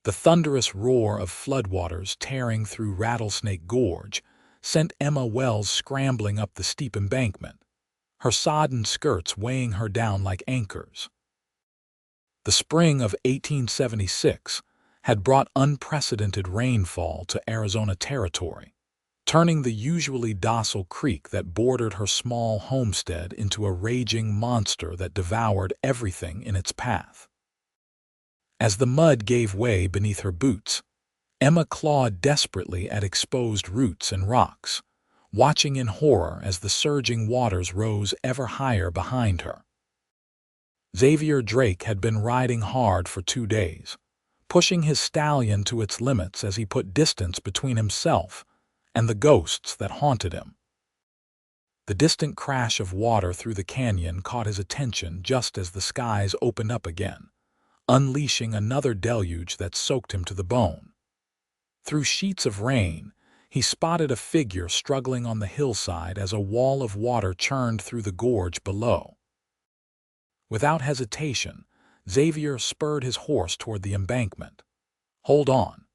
The thunderous roar of floodwaters tearing through Rattlesnake Gorge sent Emma Wells scrambling up the steep embankment, her sodden skirts weighing her down like anchors. The spring of 1876 had brought unprecedented rainfall to Arizona territory, turning the usually docile creek that bordered her small homestead into a raging monster that devoured everything in its path. As the mud gave way beneath her boots, Emma clawed desperately at exposed roots and rocks, watching in horror as the surging waters rose ever higher behind her. Xavier Drake had been riding hard for 2 days, pushing his stallion to its limits as he put distance between himself and the ghosts that haunted him. The distant crash of water through the canyon caught his attention just as the skies opened up again, unleashing another deluge that soaked him to the bone. Through sheets of rain, he spotted a figure struggling on the hillside as a wall of water churned through the gorge below. Without hesitation, Xavier spurred his horse toward the embankment. "Hold on,"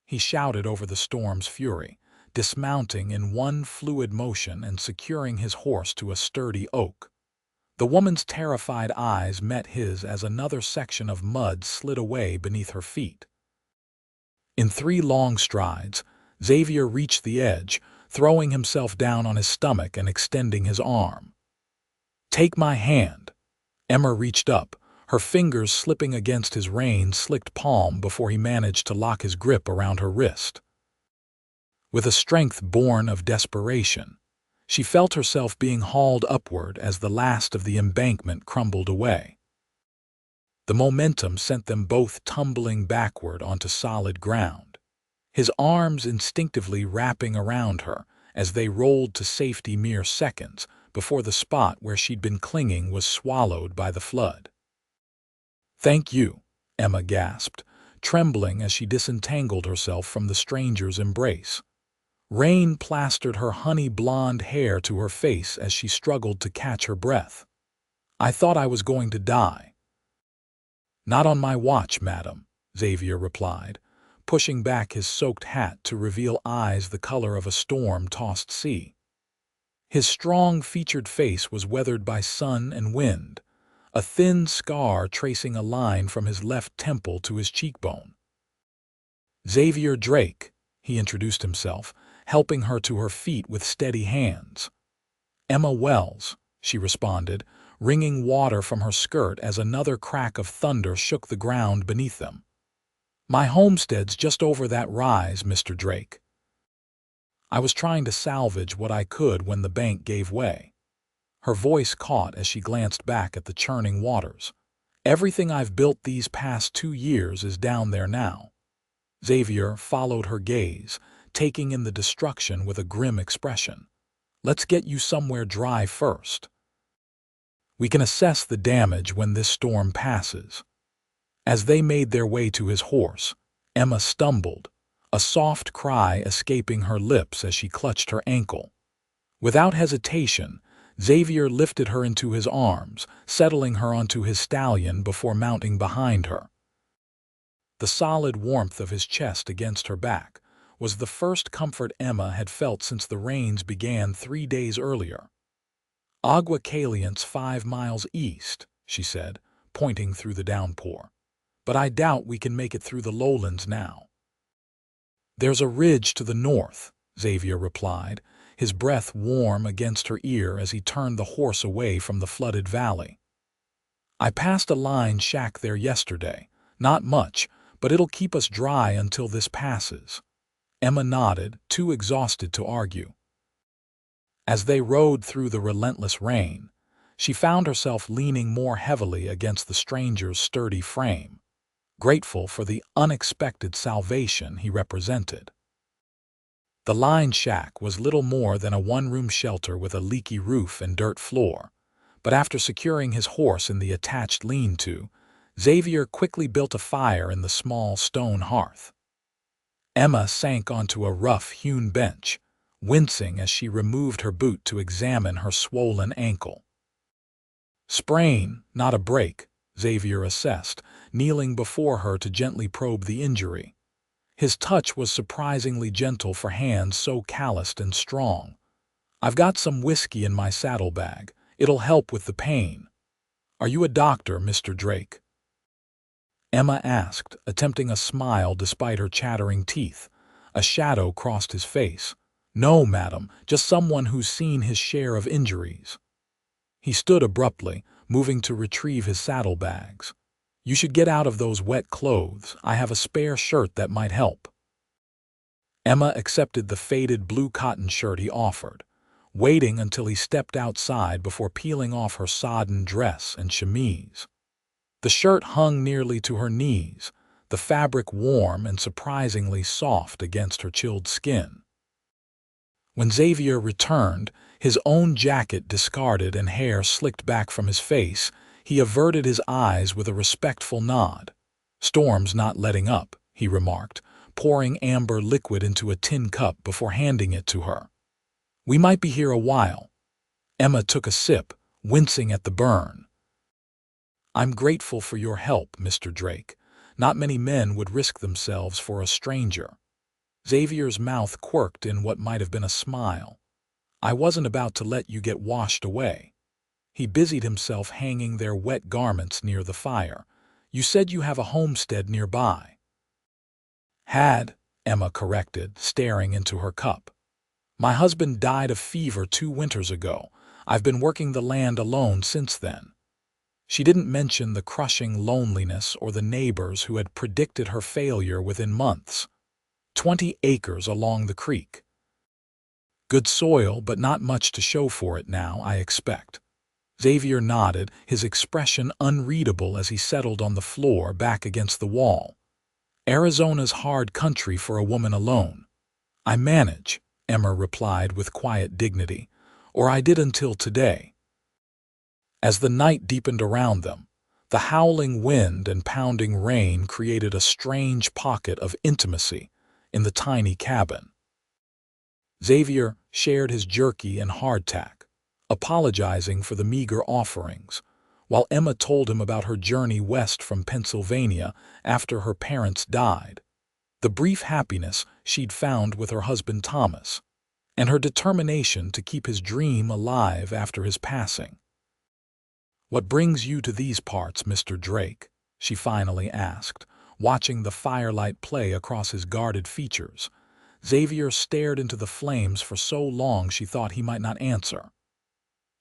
he shouted over the storm's fury, dismounting in one fluid motion and securing his horse to a sturdy oak. The woman's terrified eyes met his as another section of mud slid away beneath her feet. In 3 long strides, Xavier reached the edge, throwing himself down on his stomach and extending his arm. "Take my hand." Emma reached up, her fingers slipping against his rain-slicked palm before he managed to lock his grip around her wrist. With a strength born of desperation, she felt herself being hauled upward as the last of the embankment crumbled away. The momentum sent them both tumbling backward onto solid ground, his arms instinctively wrapping around her as they rolled to safety mere seconds before the spot where she'd been clinging was swallowed by the flood. "Thank you," Emma gasped, trembling as she disentangled herself from the stranger's embrace. Rain plastered her honey-blonde hair to her face as she struggled to catch her breath. "I thought I was going to die." "Not on my watch, madam," Xavier replied, pushing back his soaked hat to reveal eyes the color of a storm-tossed sea. His strong-featured face was weathered by sun and wind, a thin scar tracing a line from his left temple to his cheekbone. "Xavier Drake," he introduced himself, helping her to her feet with steady hands. "Emma Wells," she responded, wringing water from her skirt as another crack of thunder shook the ground beneath them. "My homestead's just over that rise, Mr. Drake. I was trying to salvage what I could when the bank gave way." Her voice caught as she glanced back at the churning waters. "Everything I've built these past 2 years is down there now." Xavier followed her gaze, taking in the destruction with a grim expression. "Let's get you somewhere dry first. We can assess the damage when this storm passes." As they made their way to his horse, Emma stumbled, a soft cry escaping her lips as she clutched her ankle. Without hesitation, Xavier lifted her into his arms, settling her onto his stallion before mounting behind her. The solid warmth of his chest against her back was the first comfort Emma had felt since the rains began 3 days earlier. "Agua Caliente's 5 miles east," she said, pointing through the downpour. "But I doubt we can make it through the lowlands now." "There's a ridge to the north," Xavier replied, his breath warm against her ear as he turned the horse away from the flooded valley. "I passed a line shack there yesterday. Not much, but it'll keep us dry until this passes." Emma nodded, too exhausted to argue. As they rode through the relentless rain, she found herself leaning more heavily against the stranger's sturdy frame, grateful for the unexpected salvation he represented. The line shack was little more than a one-room shelter with a leaky roof and dirt floor, but after securing his horse in the attached lean-to, Xavier quickly built a fire in the small stone hearth. Emma sank onto a rough-hewn bench, wincing as she removed her boot to examine her swollen ankle. "Sprain, not a break," Xavier assessed, kneeling before her to gently probe the injury. His touch was surprisingly gentle for hands so calloused and strong. "I've got some whiskey in my saddlebag. It'll help with the pain." "Are you a doctor, Mr. Drake?" Emma asked, attempting a smile despite her chattering teeth. A shadow crossed his face. "No, madam, just someone who's seen his share of injuries." He stood abruptly, moving to retrieve his saddlebags. "You should get out of those wet clothes. I have a spare shirt that might help." Emma accepted the faded blue cotton shirt he offered, waiting until he stepped outside before peeling off her sodden dress and chemise. The shirt hung nearly to her knees, the fabric warm and surprisingly soft against her chilled skin. When Xavier returned, his own jacket discarded and hair slicked back from his face, he averted his eyes with a respectful nod. "Storm's not letting up," he remarked, pouring amber liquid into a tin cup before handing it to her. "We might be here a while." Emma took a sip, wincing at the burn. "I'm grateful for your help, Mr. Drake. Not many men would risk themselves for a stranger." Xavier's mouth quirked in what might have been a smile. "I wasn't about to let you get washed away." He busied himself hanging their wet garments near the fire. "You said you have a homestead nearby." "Had," Emma corrected, staring into her cup. "My husband died of fever 2 winters ago. I've been working the land alone since then." She didn't mention the crushing loneliness or the neighbors who had predicted her failure within months. 20 acres along the creek. "Good soil, but not much to show for it now, I expect." Xavier nodded, his expression unreadable as he settled on the floor back against the wall. "Arizona's hard country for a woman alone." "I manage," Emma replied with quiet dignity, "or I did until today." As the night deepened around them, the howling wind and pounding rain created a strange pocket of intimacy in the tiny cabin. Xavier shared his jerky and hardtack, apologizing for the meager offerings, while Emma told him about her journey west from Pennsylvania after her parents died, the brief happiness she'd found with her husband Thomas, and her determination to keep his dream alive after his passing. "What brings you to these parts, Mr. Drake?" she finally asked, watching the firelight play across his guarded features. Xavier stared into the flames for so long she thought he might not answer.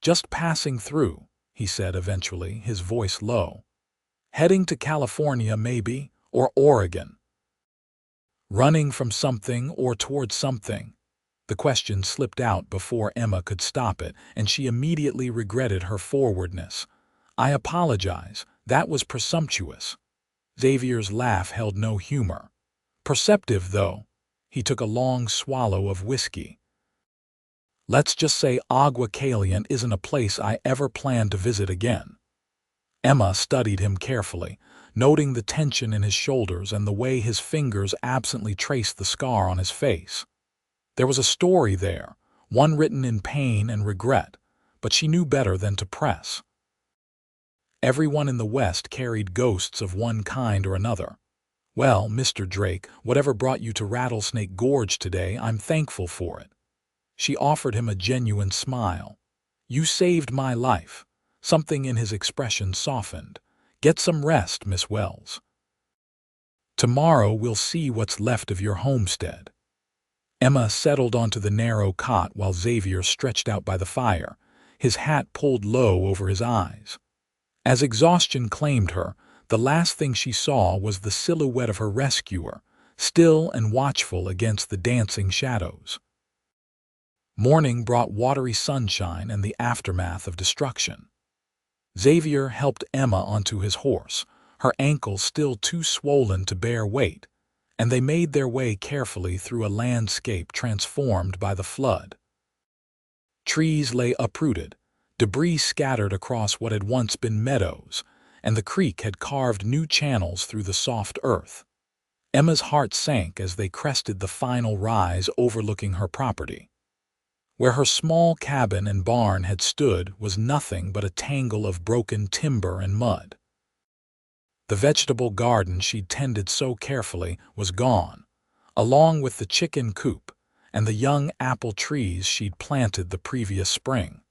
"Just passing through," he said eventually, his voice low. "Heading to California, maybe, or Oregon." "Running from something or towards something?" The question slipped out before Emma could stop it, and she immediately regretted her forwardness. "I apologize, that was presumptuous." Xavier's laugh held no humor. "Perceptive, though." He took a long swallow of whiskey. "Let's just say Agua Caliente isn't a place I ever plan to visit again." Emma studied him carefully, noting the tension in his shoulders and the way his fingers absently traced the scar on his face. There was a story there, one written in pain and regret, but she knew better than to press. Everyone in the West carried ghosts of one kind or another. "Well, Mr. Drake, whatever brought you to Rattlesnake Gorge today, I'm thankful for it." She offered him a genuine smile. "You saved my life." Something in his expression softened. "Get some rest, Miss Wells. Tomorrow we'll see what's left of your homestead." Emma settled onto the narrow cot while Xavier stretched out by the fire, his hat pulled low over his eyes. As exhaustion claimed her, the last thing she saw was the silhouette of her rescuer, still and watchful against the dancing shadows. Morning brought watery sunshine and the aftermath of destruction. Xavier helped Emma onto his horse, her ankles still too swollen to bear weight, and they made their way carefully through a landscape transformed by the flood. Trees lay uprooted, debris scattered across what had once been meadows, and the creek had carved new channels through the soft earth. Emma's heart sank as they crested the final rise overlooking her property. Where her small cabin and barn had stood was nothing but a tangle of broken timber and mud. The vegetable garden she'd tended so carefully was gone, along with the chicken coop and the young apple trees she'd planted the previous spring.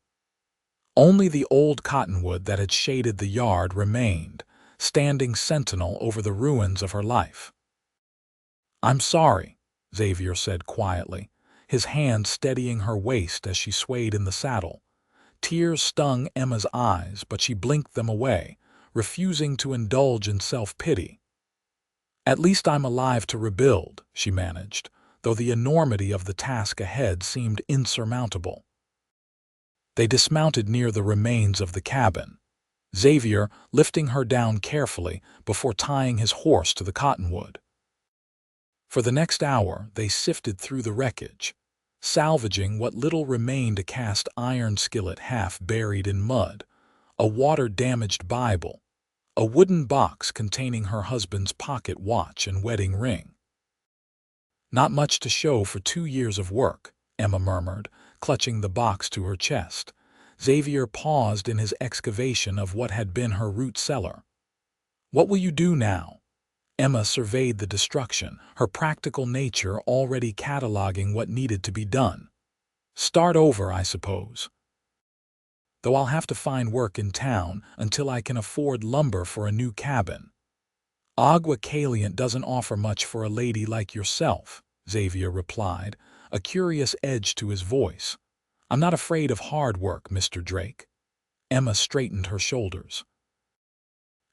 Only the old cottonwood that had shaded the yard remained, standing sentinel over the ruins of her life. "I'm sorry," Xavier said quietly, his hand steadying her waist as she swayed in the saddle. Tears stung Emma's eyes, but she blinked them away, refusing to indulge in self-pity. "At least I'm alive to rebuild," she managed, though the enormity of the task ahead seemed insurmountable. They dismounted near the remains of the cabin, Xavier lifting her down carefully before tying his horse to the cottonwood. For the next hour, they sifted through the wreckage, salvaging what little remained: a cast iron skillet half buried in mud, a water-damaged Bible, a wooden box containing her husband's pocket watch and wedding ring. "Not much to show for 2 years of work," Emma murmured, clutching the box to her chest. Xavier paused in his excavation of what had been her root cellar. "What will you do now?" Emma surveyed the destruction, her practical nature already cataloging what needed to be done. "Start over, I suppose. Though I'll have to find work in town until I can afford lumber for a new cabin." "Agua Caliente doesn't offer much for a lady like yourself," Xavier replied, a curious edge to his voice. "I'm not afraid of hard work, Mr. Drake." Emma straightened her shoulders.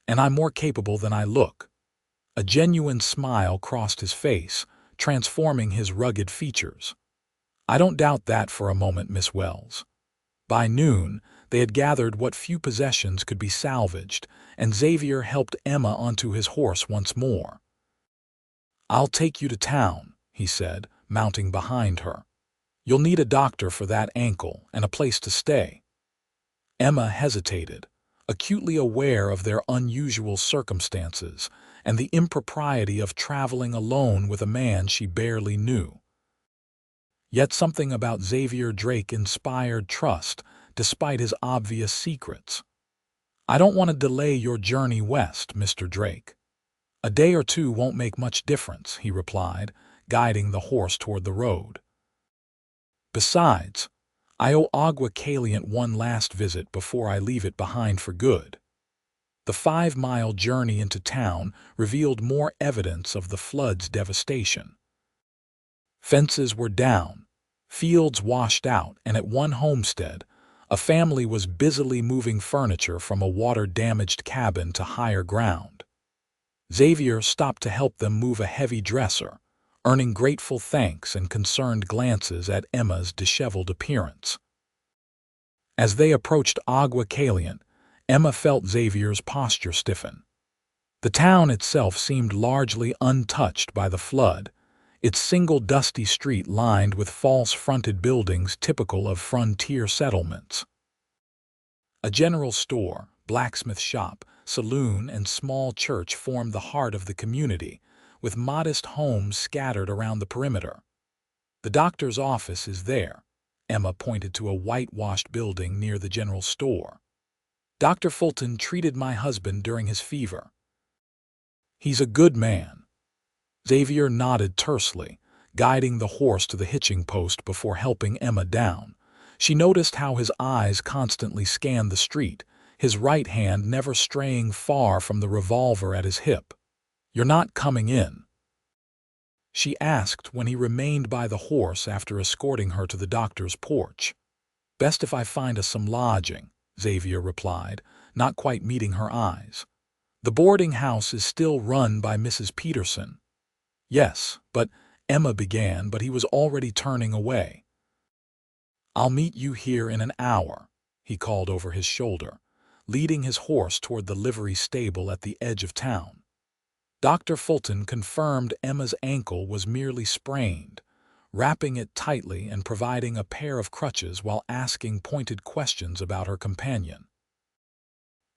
"And I'm more capable than I look." A genuine smile crossed his face, transforming his rugged features. "I don't doubt that for a moment, Miss Wells." By noon, they had gathered what few possessions could be salvaged, and Xavier helped Emma onto his horse once more. "I'll take you to town," he said, mounting behind her. "You'll need a doctor for that ankle and a place to stay." Emma hesitated, acutely aware of their unusual circumstances and the impropriety of traveling alone with a man she barely knew. Yet something about Xavier Drake inspired trust, despite his obvious secrets. "I don't want to delay your journey west, Mr. Drake." "A day or two won't make much difference," he replied, guiding the horse toward the road. "Besides, I owe Agua Caliente one last visit before I leave it behind for good." The 5-mile journey into town revealed more evidence of the flood's devastation. Fences were down, fields washed out, and at one homestead, a family was busily moving furniture from a water-damaged cabin to higher ground. Xavier stopped to help them move a heavy dresser, earning grateful thanks and concerned glances at Emma's disheveled appearance. As they approached Agua Caliente, Emma felt Xavier's posture stiffen. The town itself seemed largely untouched by the flood, its single dusty street lined with false-fronted buildings typical of frontier settlements. A general store, blacksmith shop, saloon, and small church formed the heart of the community, with modest homes scattered around the perimeter. "The doctor's office is there," Emma pointed to a whitewashed building near the general store. "Dr. Fulton treated my husband during his fever." "He's a good man." Xavier nodded tersely, guiding the horse to the hitching post before helping Emma down. She noticed how his eyes constantly scanned the street, his right hand never straying far from the revolver at his hip. "You're not coming in?" she asked when he remained by the horse after escorting her to the doctor's porch. "Best if I find us some lodging," Xavier replied, not quite meeting her eyes. "The boarding house is still run by Mrs. Peterson." "Yes, but," Emma began, but he was already turning away. "I'll meet you here in an hour," he called over his shoulder, leading his horse toward the livery stable at the edge of town. Dr. Fulton confirmed Emma's ankle was merely sprained, wrapping it tightly and providing a pair of crutches while asking pointed questions about her companion.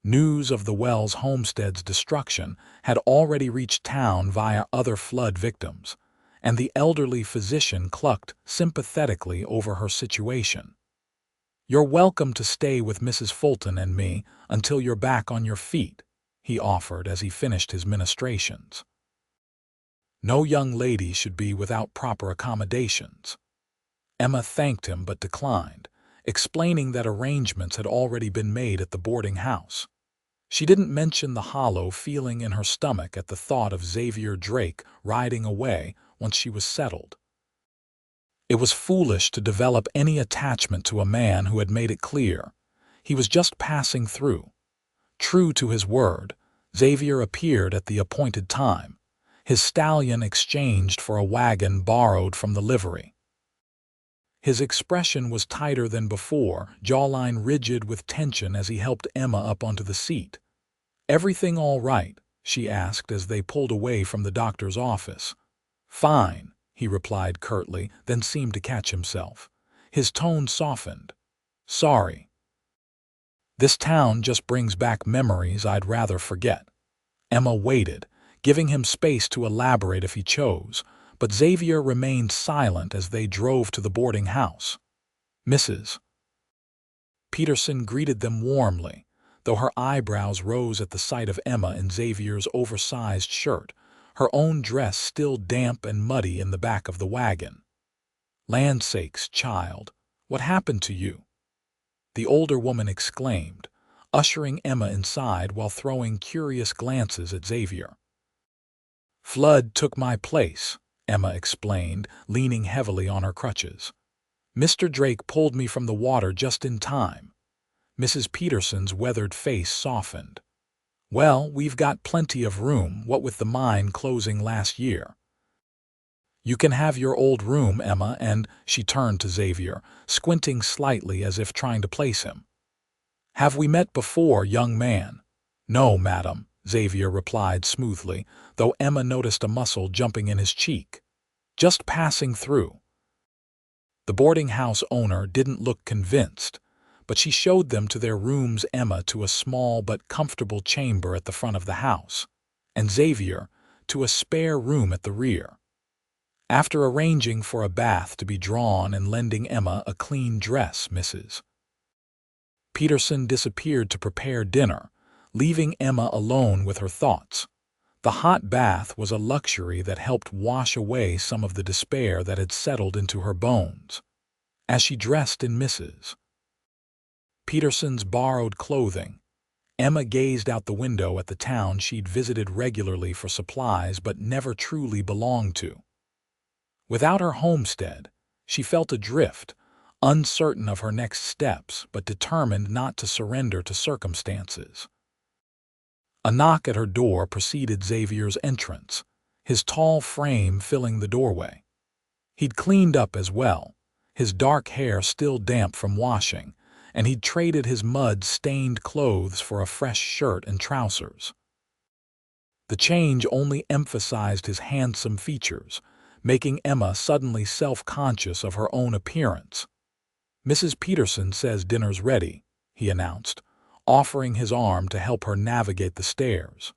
News of the Wells homestead's destruction had already reached town via other flood victims, and the elderly physician clucked sympathetically over her situation. "You're welcome to stay with Mrs. Fulton and me until you're back on your feet," he offered as he finished his ministrations. No young lady should be without proper accommodations. Emma thanked him but declined, explaining that arrangements had already been made at the boarding house. She didn't mention the hollow feeling in her stomach at the thought of Xavier Drake riding away once she was settled. It was foolish to develop any attachment to a man who had made it clear he was just passing through. True to his word, Xavier appeared at the appointed time, his stallion exchanged for a wagon borrowed from the livery. His expression was tighter than before, jawline rigid with tension as he helped Emma up onto the seat. "Everything all right?" she asked as they pulled away from the doctor's office. "Fine," he replied curtly, then seemed to catch himself. His tone softened. "Sorry. This town just brings back memories I'd rather forget." Emma waited, giving him space to elaborate if he chose, but Xavier remained silent as they drove to the boarding house. Mrs. Peterson greeted them warmly, though her eyebrows rose at the sight of Emma in Xavier's oversized shirt, her own dress still damp and muddy in the back of the wagon. "Land sakes, child, what happened to you?" the older woman exclaimed, ushering Emma inside while throwing curious glances at Xavier. "Flood took my place," Emma explained, leaning heavily on her crutches. "Mr. Drake pulled me from the water just in time." Mrs. Peterson's weathered face softened. "Well, we've got plenty of room, what with the mine closing last year." "You can have your old room, Emma," and she turned to Xavier, squinting slightly as if trying to place him. "Have we met before, young man?" "No, madam," Xavier replied smoothly, though Emma noticed a muscle jumping in his cheek. "Just passing through." The boarding house owner didn't look convinced, but she showed them to their rooms, Emma to a small but comfortable chamber at the front of the house, and Xavier to a spare room at the rear. After arranging for a bath to be drawn and lending Emma a clean dress, Mrs. Peterson disappeared to prepare dinner, leaving Emma alone with her thoughts. The hot bath was a luxury that helped wash away some of the despair that had settled into her bones. As she dressed in Mrs. Peterson's borrowed clothing, Emma gazed out the window at the town she'd visited regularly for supplies but never truly belonged to. Without her homestead, she felt adrift, uncertain of her next steps but determined not to surrender to circumstances. A knock at her door preceded Xavier's entrance, his tall frame filling the doorway. He'd cleaned up as well, his dark hair still damp from washing, and he'd traded his mud-stained clothes for a fresh shirt and trousers. The change only emphasized his handsome features, making Emma suddenly self-conscious of her own appearance. "Mrs. Peterson says dinner's ready," he announced, offering his arm to help her navigate the stairs.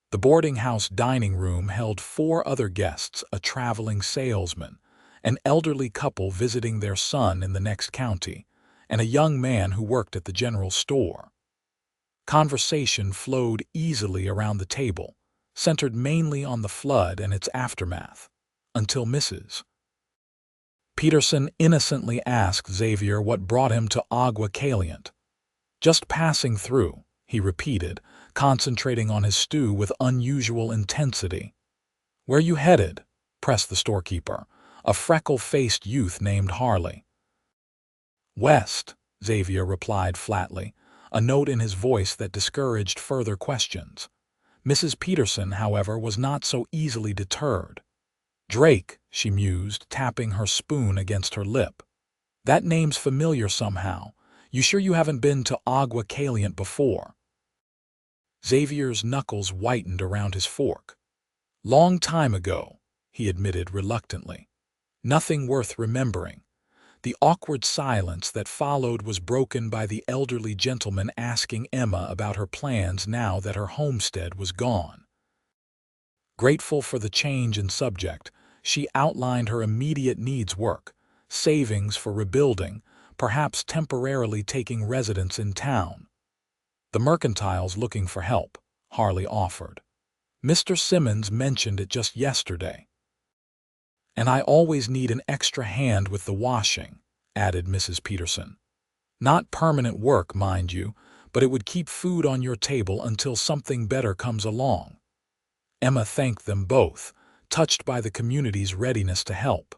The boarding house dining room held 4 other guests, a traveling salesman, an elderly couple visiting their son in the next county, and a young man who worked at the general store. Conversation flowed easily around the table, centered mainly on the flood and its aftermath, until Mrs. Peterson innocently asked Xavier what brought him to Agua Caliente. "Just passing through," he repeated, concentrating on his stew with unusual intensity. "Where you headed?" pressed the storekeeper, a freckle-faced youth named Harley. "West," Xavier replied flatly, a note in his voice that discouraged further questions. Mrs. Peterson, however, was not so easily deterred. "Drake," she mused, tapping her spoon against her lip. "That name's familiar somehow. You sure you haven't been to Agua Caliente before?" Xavier's knuckles whitened around his fork. "Long time ago," he admitted reluctantly. "Nothing worth remembering." The awkward silence that followed was broken by the elderly gentleman asking Emma about her plans now that her homestead was gone. Grateful for the change in subject, she outlined her immediate needs: work, savings for rebuilding, perhaps temporarily taking residence in town. The mercantile's looking for help, Harley offered. Mr. Simmons mentioned it just yesterday. And I always need an extra hand with the washing, added Mrs. Peterson. Not permanent work, mind you, but it would keep food on your table until something better comes along. Emma thanked them both, touched by the community's readiness to help.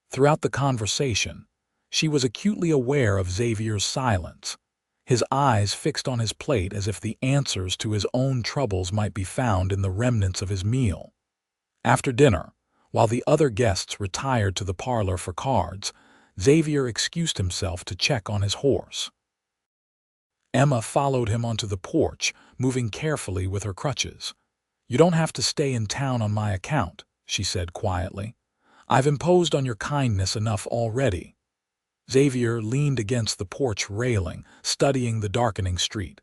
Throughout the conversation, she was acutely aware of Xavier's silence, his eyes fixed on his plate as if the answers to his own troubles might be found in the remnants of his meal. After dinner, while the other guests retired to the parlor for cards, Xavier excused himself to check on his horse. Emma followed him onto the porch, moving carefully with her crutches. "You don't have to stay in town on my account," she said quietly. "I've imposed on your kindness enough already." Xavier leaned against the porch railing, studying the darkening street.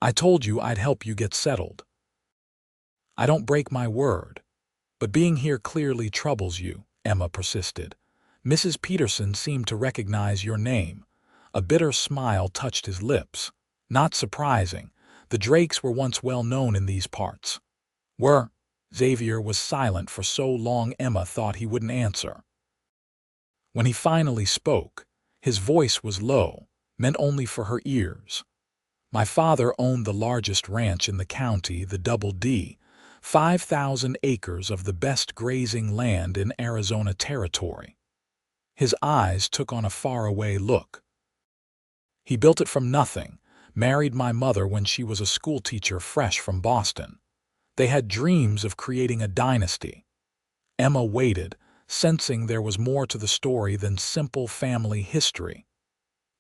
"I told you I'd help you get settled." "I don't break my word. But being here clearly troubles you," Emma persisted. "Mrs. Peterson seemed to recognize your name." A bitter smile touched his lips. Not surprising. The Drakes were once well known in these parts. Were? Xavier was silent for so long Emma thought he wouldn't answer. When he finally spoke, his voice was low, meant only for her ears. "My father owned the largest ranch in the county, the Double D, 5,000 acres of the best grazing land in Arizona Territory." His eyes took on a faraway look. "He built it from nothing, married my mother when she was a schoolteacher fresh from Boston. They had dreams of creating a dynasty." Emma waited, sensing there was more to the story than simple family history.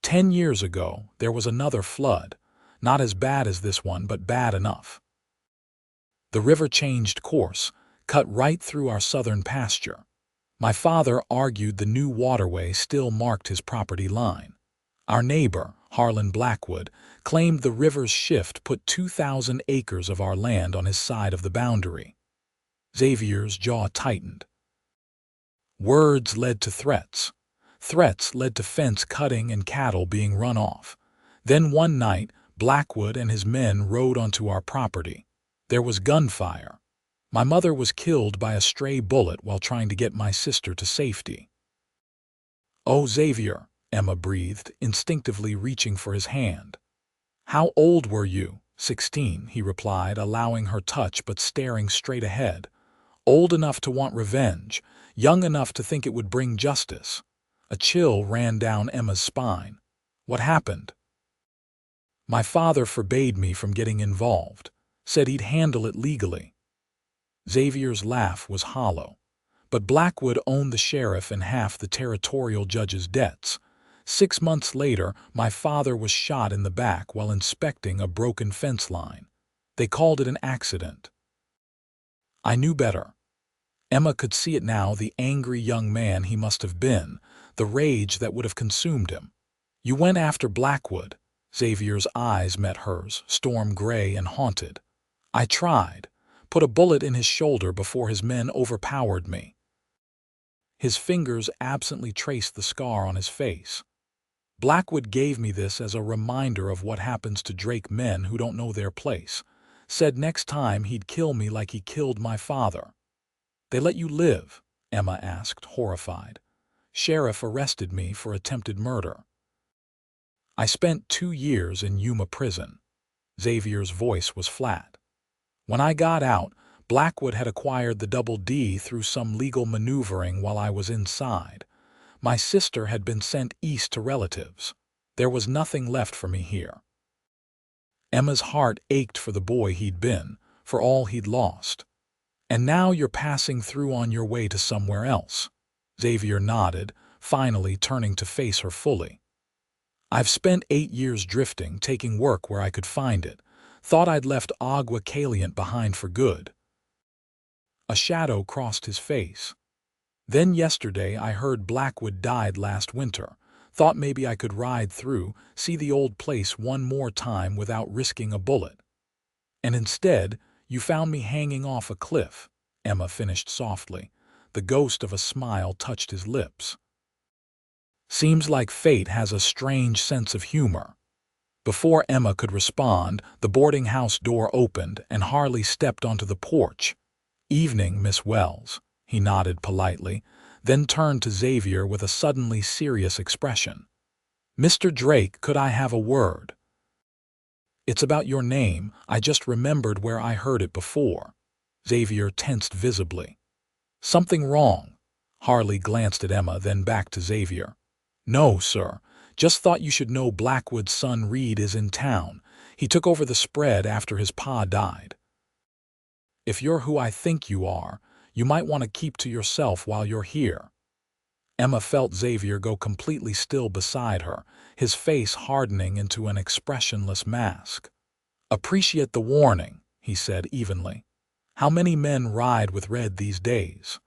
10 years ago, there was another flood, not as bad as this one, but bad enough. The river changed course, cut right through our southern pasture. My father argued the new waterway still marked his property line. Our neighbor, Harlan Blackwood, claimed the river's shift put 2,000 acres of our land on his side of the boundary. Xavier's jaw tightened. Words led to threats. Threats led to fence cutting and cattle being run off. Then one night, Blackwood and his men rode onto our property. There was gunfire. My mother was killed by a stray bullet while trying to get my sister to safety. "Oh, Xavier," Emma breathed, instinctively reaching for his hand. "How old were you?" 16, he replied, allowing her touch but staring straight ahead. "Old enough to want revenge, young enough to think it would bring justice." A chill ran down Emma's spine. "What happened?" "My father forbade me from getting involved, said he'd handle it legally." Xavier's laugh was hollow. "But Blackwood owned the sheriff and half the territorial judge's debts. 6 months later, my father was shot in the back while inspecting a broken fence line. They called it an accident." I knew better. Emma could see it now, the angry young man he must have been, the rage that would have consumed him. "You went after Blackwood." Xavier's eyes met hers, storm gray and haunted. "I tried. Put a bullet in his shoulder before his men overpowered me." His fingers absently traced the scar on his face. "Blackwood gave me this as a reminder of what happens to Drake men who don't know their place. Said next time he'd kill me like he killed my father." "They let you live?" Emma asked, horrified. "Sheriff arrested me for attempted murder." "I spent 2 years in Yuma prison." Xavier's voice was flat. "When I got out, Blackwood had acquired the Double D through some legal maneuvering while I was inside. My sister had been sent east to relatives. There was nothing left for me here." Emma's heart ached for the boy he'd been, for all he'd lost. "And now you're passing through on your way to somewhere else." Xavier nodded, finally turning to face her fully. "I've spent 8 years drifting, taking work where I could find it. Thought I'd left Agua Caliente behind for good." A shadow crossed his face. "Then yesterday I heard Blackwood died last winter. Thought maybe I could ride through, see the old place one more time without risking a bullet. And instead, you found me hanging off a cliff," Emma finished softly. The ghost of a smile touched his lips. "Seems like fate has a strange sense of humor." Before Emma could respond, the boarding house door opened and Harley stepped onto the porch. "Evening, Miss Wells," he nodded politely, then turned to Xavier with a suddenly serious expression. "Mr. Drake, could I have a word?" "It's about your name. I just remembered where I heard it before." Xavier tensed visibly. "Something wrong?" Harley glanced at Emma, then back to Xavier. "No, sir. Just thought you should know Blackwood's son Reed is in town. He took over the spread after his pa died. If you're who I think you are, you might want to keep to yourself while you're here." Emma felt Xavier go completely still beside her, his face hardening into an expressionless mask. "Appreciate the warning," he said evenly. "How many men ride with Red these days?"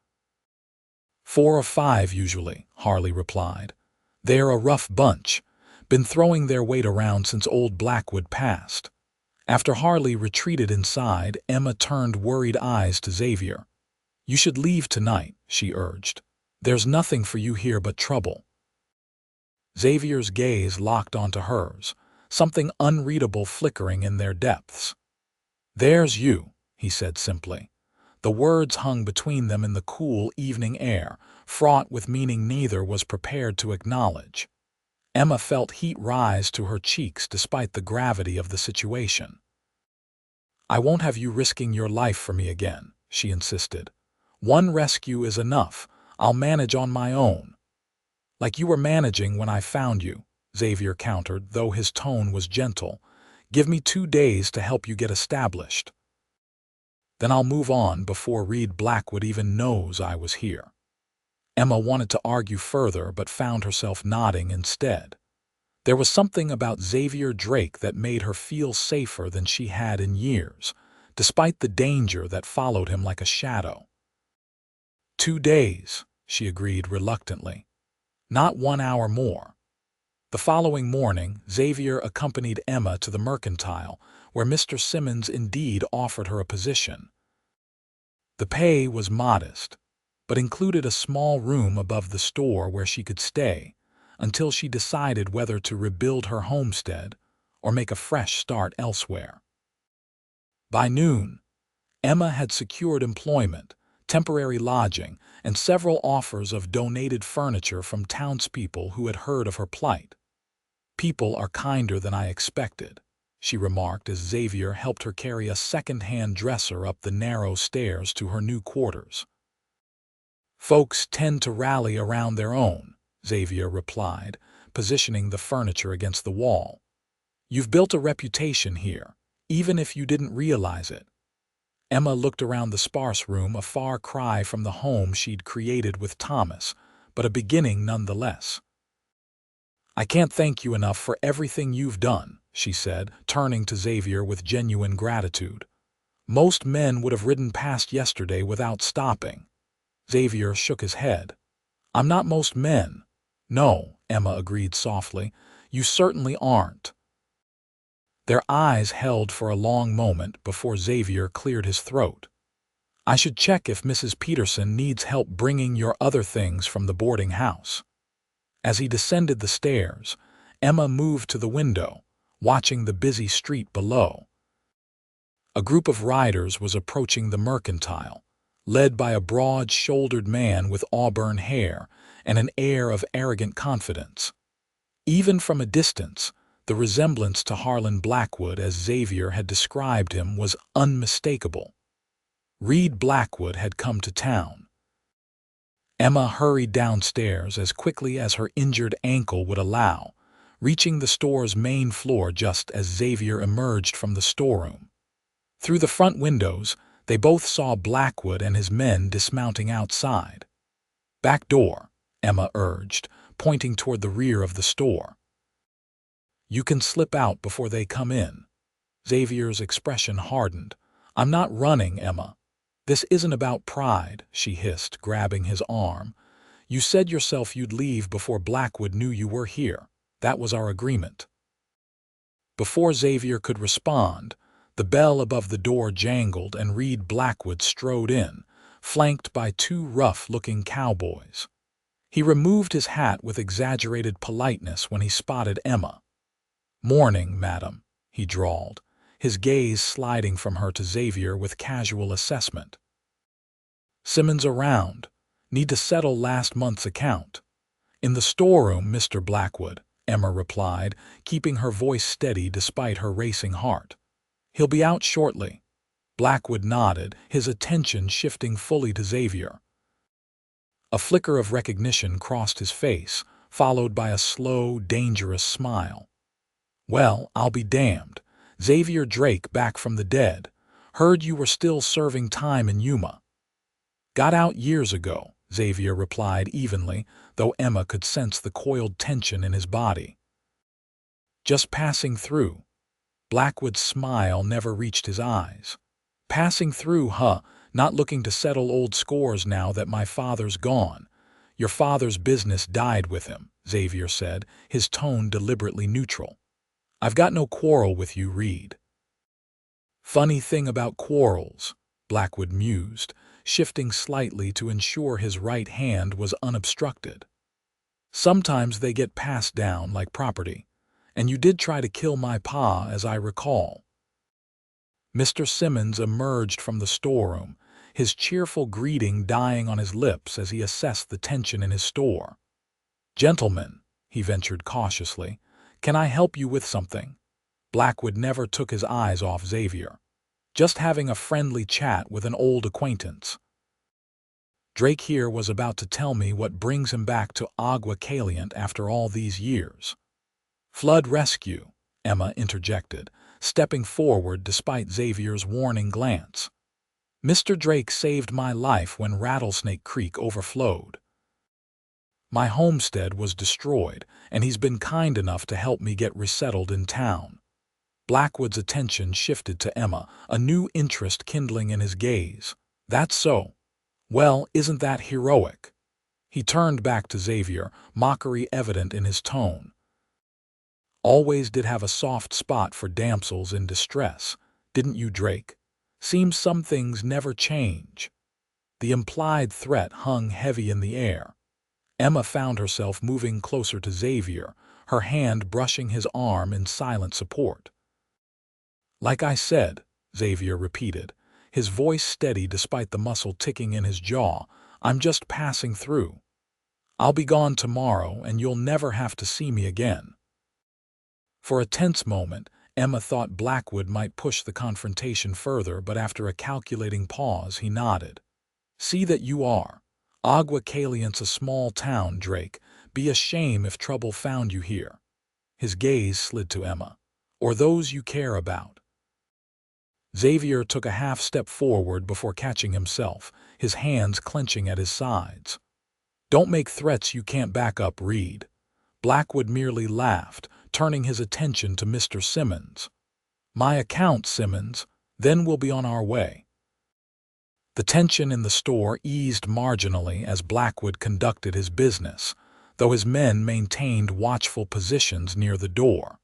"4 or 5 usually," Harley replied. "They're a rough bunch. Been throwing their weight around since old Blackwood passed." After Harley retreated inside, Emma turned worried eyes to Xavier. "You should leave tonight," she urged. "There's nothing for you here but trouble." Xavier's gaze locked onto hers, something unreadable flickering in their depths. "There's you," he said simply. The words hung between them in the cool evening air, fraught with meaning neither was prepared to acknowledge. Emma felt heat rise to her cheeks despite the gravity of the situation. "I won't have you risking your life for me again," she insisted. "One rescue is enough. I'll manage on my own." "Like you were managing when I found you," Xavier countered, though his tone was gentle. "Give me 2 days to help you get established. Then I'll move on before Reed Blackwood even knows I was here." Emma wanted to argue further but found herself nodding instead. There was something about Xavier Drake that made her feel safer than she had in years, despite the danger that followed him like a shadow. 2 days, she agreed reluctantly. Not 1 hour more. The following morning, Xavier accompanied Emma to the mercantile, where Mr. Simmons indeed offered her a position. The pay was modest, but included a small room above the store where she could stay until she decided whether to rebuild her homestead or make a fresh start elsewhere. By noon, Emma had secured employment, temporary lodging, and several offers of donated furniture from townspeople who had heard of her plight. "People are kinder than I expected," she remarked as Xavier helped her carry a second-hand dresser up the narrow stairs to her new quarters. "Folks tend to rally around their own," Xavier replied, positioning the furniture against the wall. "You've built a reputation here, even if you didn't realize it." Emma looked around the sparse room, a far cry from the home she'd created with Thomas, but a beginning nonetheless. "I can't thank you enough for everything you've done," she said, turning to Xavier with genuine gratitude. "Most men would have ridden past yesterday without stopping." Xavier shook his head. "I'm not most men." "No," Emma agreed softly. "You certainly aren't." Their eyes held for a long moment before Xavier cleared his throat. "I should check if Mrs. Peterson needs help bringing your other things from the boarding house." As he descended the stairs, Emma moved to the window, watching the busy street below. A group of riders was approaching the mercantile, led by a broad-shouldered man with auburn hair and an air of arrogant confidence. Even from a distance, the resemblance to Harlan Blackwood as Xavier had described him was unmistakable. Reed Blackwood had come to town. Emma hurried downstairs as quickly as her injured ankle would allow, reaching the store's main floor just as Xavier emerged from the storeroom. Through the front windows, they both saw Blackwood and his men dismounting outside. "Back door," Emma urged, pointing toward the rear of the store. "You can slip out before they come in." Xavier's expression hardened. "I'm not running, Emma. This isn't about pride," she hissed, grabbing his arm. "You said yourself you'd leave before Blackwood knew you were here. That was our agreement." Before Xavier could respond, the bell above the door jangled and Reed Blackwood strode in, flanked by 2 rough-looking cowboys. He removed his hat with exaggerated politeness when he spotted Emma. "Morning, madam," he drawled, his gaze sliding from her to Xavier with casual assessment. "Simmons around. Need to settle last month's account." "In the storeroom, Mr. Blackwood," Emma replied, keeping her voice steady despite her racing heart. "He'll be out shortly." Blackwood nodded, his attention shifting fully to Xavier. A flicker of recognition crossed his face, followed by a slow, dangerous smile. "Well, I'll be damned. Xavier Drake back from the dead. Heard you were still serving time in Yuma." "Got out years ago," Xavier replied evenly, though Emma could sense the coiled tension in his body. "Just passing through." Blackwood's smile never reached his eyes. "Passing through, huh? Not looking to settle old scores now that my father's gone." "Your father's business died with him," Xavier said, his tone deliberately neutral. "I've got no quarrel with you, Reed." "Funny thing about quarrels," Blackwood mused, shifting slightly to ensure his right hand was unobstructed. "Sometimes they get passed down like property. And you did try to kill my pa, as I recall." Mr. Simmons emerged from the storeroom, his cheerful greeting dying on his lips as he assessed the tension in his store. "Gentlemen," he ventured cautiously, "can I help you with something?" Blackwood never took his eyes off Xavier. "Just having a friendly chat with an old acquaintance." Drake here was about to tell me what brings him back to Agua Caliente after all these years. "Flood rescue," Emma interjected, stepping forward despite Xavier's warning glance. "Mr. Drake saved my life when Rattlesnake Creek overflowed. My homestead was destroyed, and he's been kind enough to help me get resettled in town." Blackwood's attention shifted to Emma, a new interest kindling in his gaze. "That's so. Well, isn't that heroic?" He turned back to Xavier, mockery evident in his tone. "Always did have a soft spot for damsels in distress, didn't you, Drake? Seems some things never change." The implied threat hung heavy in the air. Emma found herself moving closer to Xavier, her hand brushing his arm in silent support. "Like I said," Xavier repeated, his voice steady despite the muscle ticking in his jaw, "I'm just passing through. I'll be gone tomorrow, and you'll never have to see me again." For a tense moment, Emma thought Blackwood might push the confrontation further, but after a calculating pause, he nodded. "See that you are. Agua Caliente's a small town, Drake. Be a shame if trouble found you here." His gaze slid to Emma. "Or those you care about." Xavier took a half step forward before catching himself, his hands clenching at his sides. "Don't make threats you can't back up, Reed." Blackwood merely laughed, turning his attention to Mr. Simmons. "My account, Simmons, then we'll be on our way." The tension in the store eased marginally as Blackwood conducted his business, though his men maintained watchful positions near the door.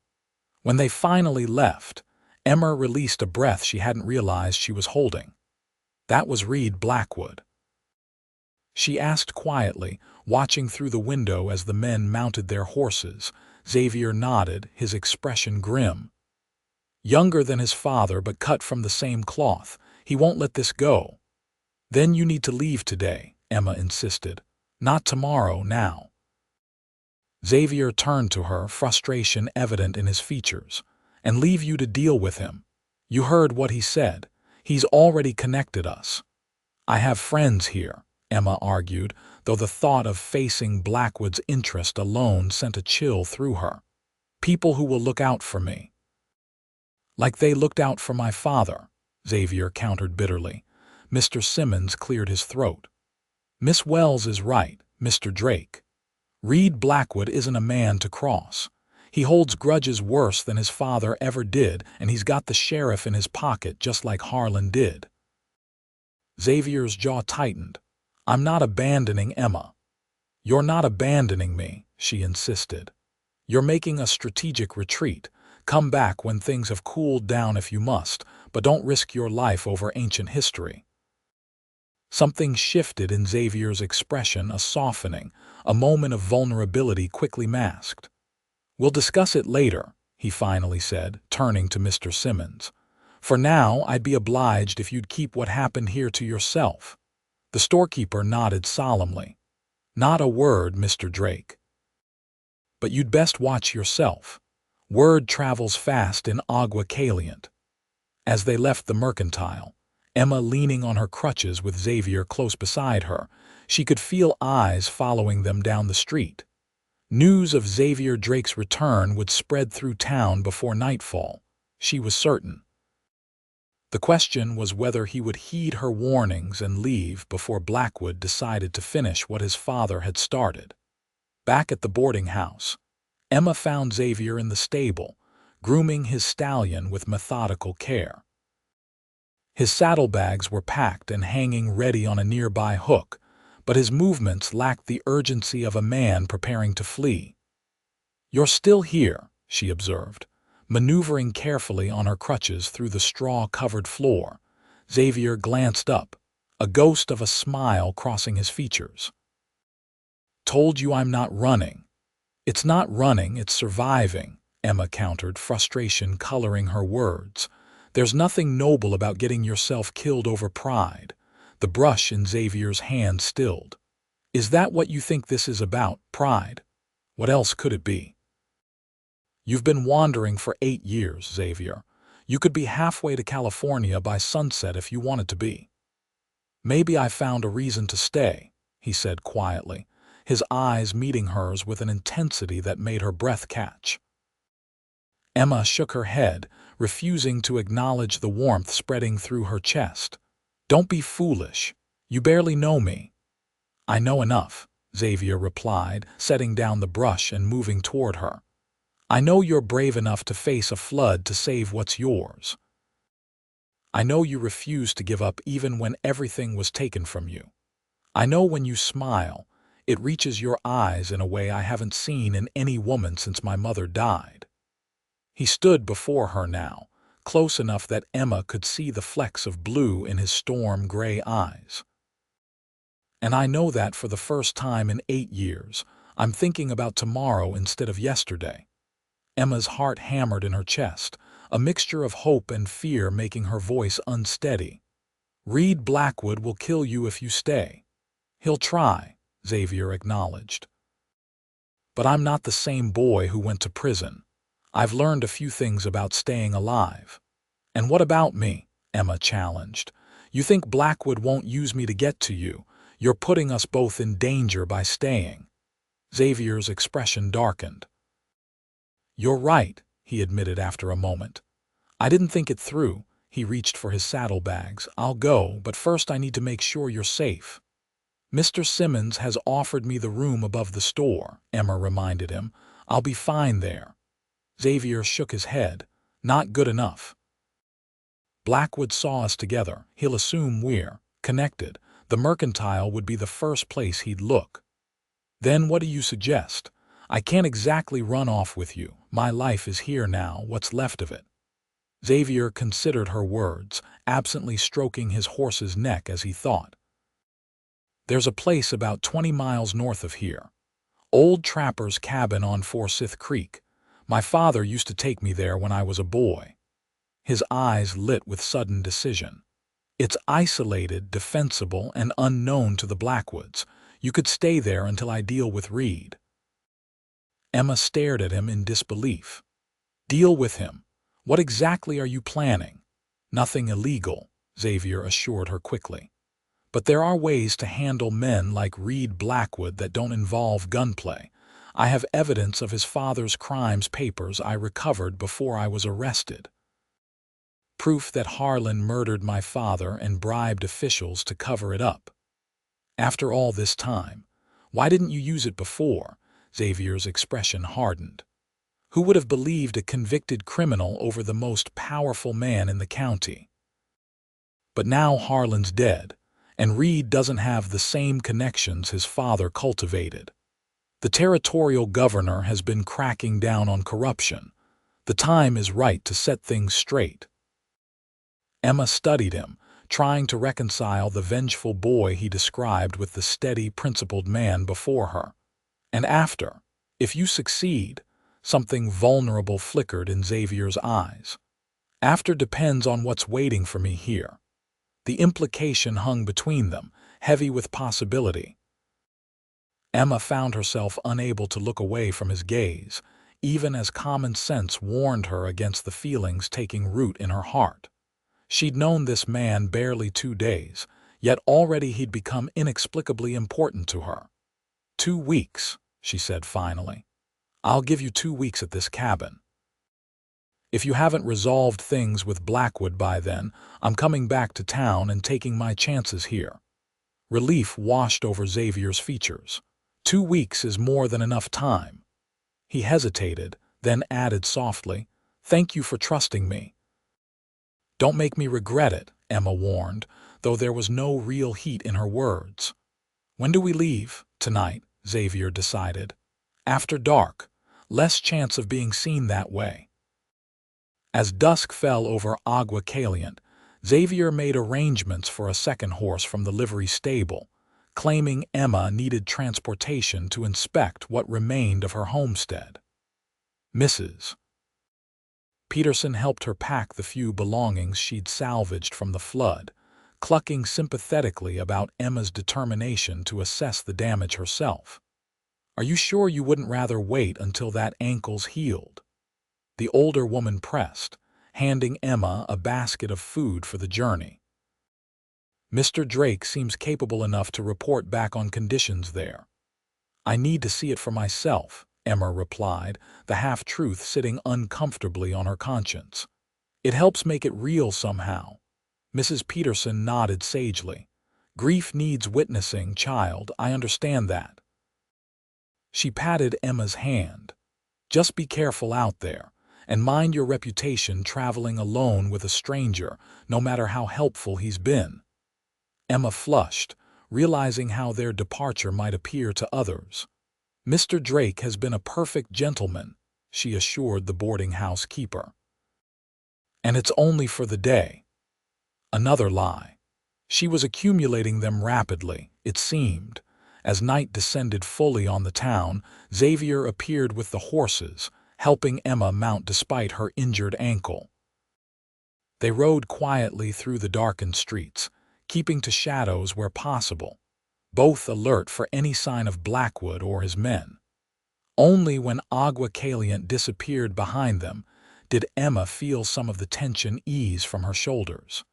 When they finally left, Emma released a breath she hadn't realized she was holding. "That was Reed Blackwood?" she asked quietly, watching through the window as the men mounted their horses. Xavier nodded, his expression grim. "Younger than his father, but cut from the same cloth. He won't let this go." "Then you need to leave today," Emma insisted. "Not tomorrow, now." Xavier turned to her, frustration evident in his features. "And leave you to deal with him. You heard what he said. He's already connected us." "I have friends here," Emma argued, though the thought of facing Blackwood's interest alone sent a chill through her. "People who will look out for me." "Like they looked out for my father," Xavier countered bitterly. Mr. Simmons cleared his throat. "Miss Wells is right, Mr. Drake. Reed Blackwood isn't a man to cross. He holds grudges worse than his father ever did, and he's got the sheriff in his pocket just like Harlan did." Xavier's jaw tightened. "I'm not abandoning Emma." "You're not abandoning me," she insisted. "You're making a strategic retreat. Come back when things have cooled down if you must, but don't risk your life over ancient history." Something shifted in Xavier's expression, a softening, a moment of vulnerability quickly masked. "We'll discuss it later," he he finally said, turning to Mr. Simmons. "For now, I'd be obliged if you'd keep what happened here to yourself." The storekeeper nodded solemnly. "Not a word, Mr. Drake. But you'd best watch yourself. Word travels fast in Agua Caliente." As they left the mercantile, Emma leaning on her crutches with Xavier close beside her, she could feel eyes following them down the street. News of Xavier Drake's return would spread through town before nightfall, she was certain. The question was whether he would heed her warnings and leave before Blackwood decided to finish what his father had started. Back at the boarding house, Emma found Xavier in the stable, grooming his stallion with methodical care. His saddlebags were packed and hanging ready on a nearby hook, but his movements lacked the urgency of a man preparing to flee. "You're still here," she observed, maneuvering carefully on her crutches through the straw-covered floor. Xavier glanced up, a ghost of a smile crossing his features. "Told you I'm not running." "It's not running, it's surviving," Emma countered, frustration coloring her words. "There's nothing noble about getting yourself killed over pride." The brush in Xavier's hand stilled. "Is that what you think this is about, pride? What else could it be?" "You've been wandering for 8 years, Xavier. You could be halfway to California by sunset if you wanted to be." "Maybe I found a reason to stay," he said quietly, his eyes meeting hers with an intensity that made her breath catch. Emma shook her head, refusing to acknowledge the warmth spreading through her chest. "Don't be foolish. You barely know me." "I know enough," Xavier replied, setting down the brush and moving toward her. "I know you're brave enough to face a flood to save what's yours. I know you refuse to give up even when everything was taken from you. I know when you smile, it reaches your eyes in a way I haven't seen in any woman since my mother died." He stood before her now, close enough that Emma could see the flecks of blue in his storm-gray eyes. "And I know that for the first time in 8 years, I'm thinking about tomorrow instead of yesterday." Emma's heart hammered in her chest, a mixture of hope and fear making her voice unsteady. "Reed Blackwood will kill you if you stay." "He'll try," Xavier acknowledged. "But I'm not the same boy who went to prison. I've learned a few things about staying alive." "And what about me?" Emma challenged. "You think Blackwood won't use me to get to you? You're putting us both in danger by staying." Xavier's expression darkened. "You're right," he admitted after a moment. "I didn't think it through." He reached for his saddlebags. "I'll go, but first I need to make sure you're safe." "Mr. Simmons has offered me the room above the store," Emma reminded him. "I'll be fine there." Xavier shook his head. "Not good enough. Blackwood saw us together. He'll assume we're connected. The mercantile would be the first place he'd look." "Then what do you suggest?" "I can't exactly run off with you. My life is here now, what's left of it." Xavier considered her words, absently stroking his horse's neck as he thought. "There's a place about 20 miles north of here. Old Trapper's cabin on Forsyth Creek. My father used to take me there when I was a boy." His eyes lit with sudden decision. "It's isolated, defensible, and unknown to the Blackwoods. You could stay there until I deal with Reed." Emma stared at him in disbelief. "Deal with him? What exactly are you planning?" "Nothing illegal," Xavier assured her quickly. "But there are ways to handle men like Reed Blackwood that don't involve gunplay. I have evidence of his father's crimes papers I recovered before I was arrested. Proof that Harlan murdered my father and bribed officials to cover it up. After all this time, why didn't you use it before?" Xavier's expression hardened. "Who would have believed a convicted criminal over the most powerful man in the county? But now Harlan's dead, and Reed doesn't have the same connections his father cultivated. The territorial governor has been cracking down on corruption. The time is right to set things straight." Emma studied him, trying to reconcile the vengeful boy he described with the steady, principled man before her. "And after, if you succeed, Something vulnerable flickered in Xavier's eyes. After depends on what's waiting for me here. The implication hung between them, heavy with possibility. Emma found herself unable to look away from his gaze, even as common sense warned her against the feelings taking root in her heart. She'd known this man barely 2 days, yet already he'd become inexplicably important to her. 2 weeks, she said finally. I'll give you 2 weeks at this cabin. If you haven't resolved things with Blackwood by then, I'm coming back to town and taking my chances here. Relief washed over Xavier's features. 2 weeks is more than enough time. He hesitated, then added softly, "Thank you for trusting me." "Don't make me regret it," Emma warned, though there was no real heat in her words. "When do we leave?" "Tonight," Xavier decided. "After dark. Less chance of being seen that way." As dusk fell over Agua Caliente, Xavier made arrangements for a second horse from the livery stable, claiming Emma needed transportation to inspect what remained of her homestead. Mrs. Peterson helped her pack the few belongings she'd salvaged from the flood, clucking sympathetically about Emma's determination to assess the damage herself. "Are you sure you wouldn't rather wait until that ankle's healed?" The older woman pressed, handing Emma a basket of food for the journey. "Mr. Drake seems capable enough to report back on conditions there." "I need to see it for myself," Emma replied, the half-truth sitting uncomfortably on her conscience. "It helps make it real somehow." Mrs. Peterson nodded sagely. "Grief needs witnessing, child, I understand that." She patted Emma's hand. "Just be careful out there, and mind your reputation traveling alone with a stranger, no matter how helpful he's been." Emma flushed, realizing how their departure might appear to others. "Mr. Drake has been a perfect gentleman," she assured the boarding house keeper. "And it's only for the day." Another lie. She was accumulating them rapidly, it seemed. As night descended fully on the town, Xavier appeared with the horses, helping Emma mount despite her injured ankle. They rode quietly through the darkened streets, keeping to shadows where possible, both alert for any sign of Blackwood or his men. Only when Agua Caliente disappeared behind them did Emma feel some of the tension ease from her shoulders.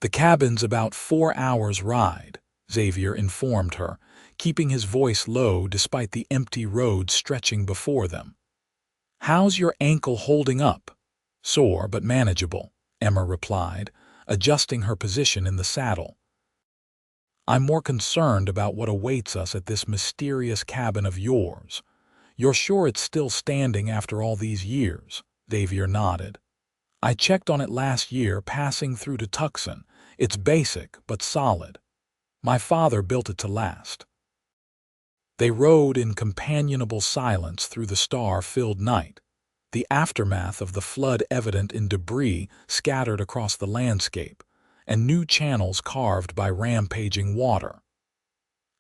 "The cabin's about 4 hours' ride," Xavier informed her, keeping his voice low despite the empty road stretching before them. "How's your ankle holding up?" "Sore but manageable," Emma replied, adjusting her position in the saddle. "I'm more concerned about what awaits us at this mysterious cabin of yours. You're sure it's still standing after all these years?" Xavier nodded. "I checked on it last year passing through to Tucson. It's basic but solid. My father built it to last." They rode in companionable silence through the star-filled night, the aftermath of the flood evident in debris scattered across the landscape, and new channels carved by rampaging water.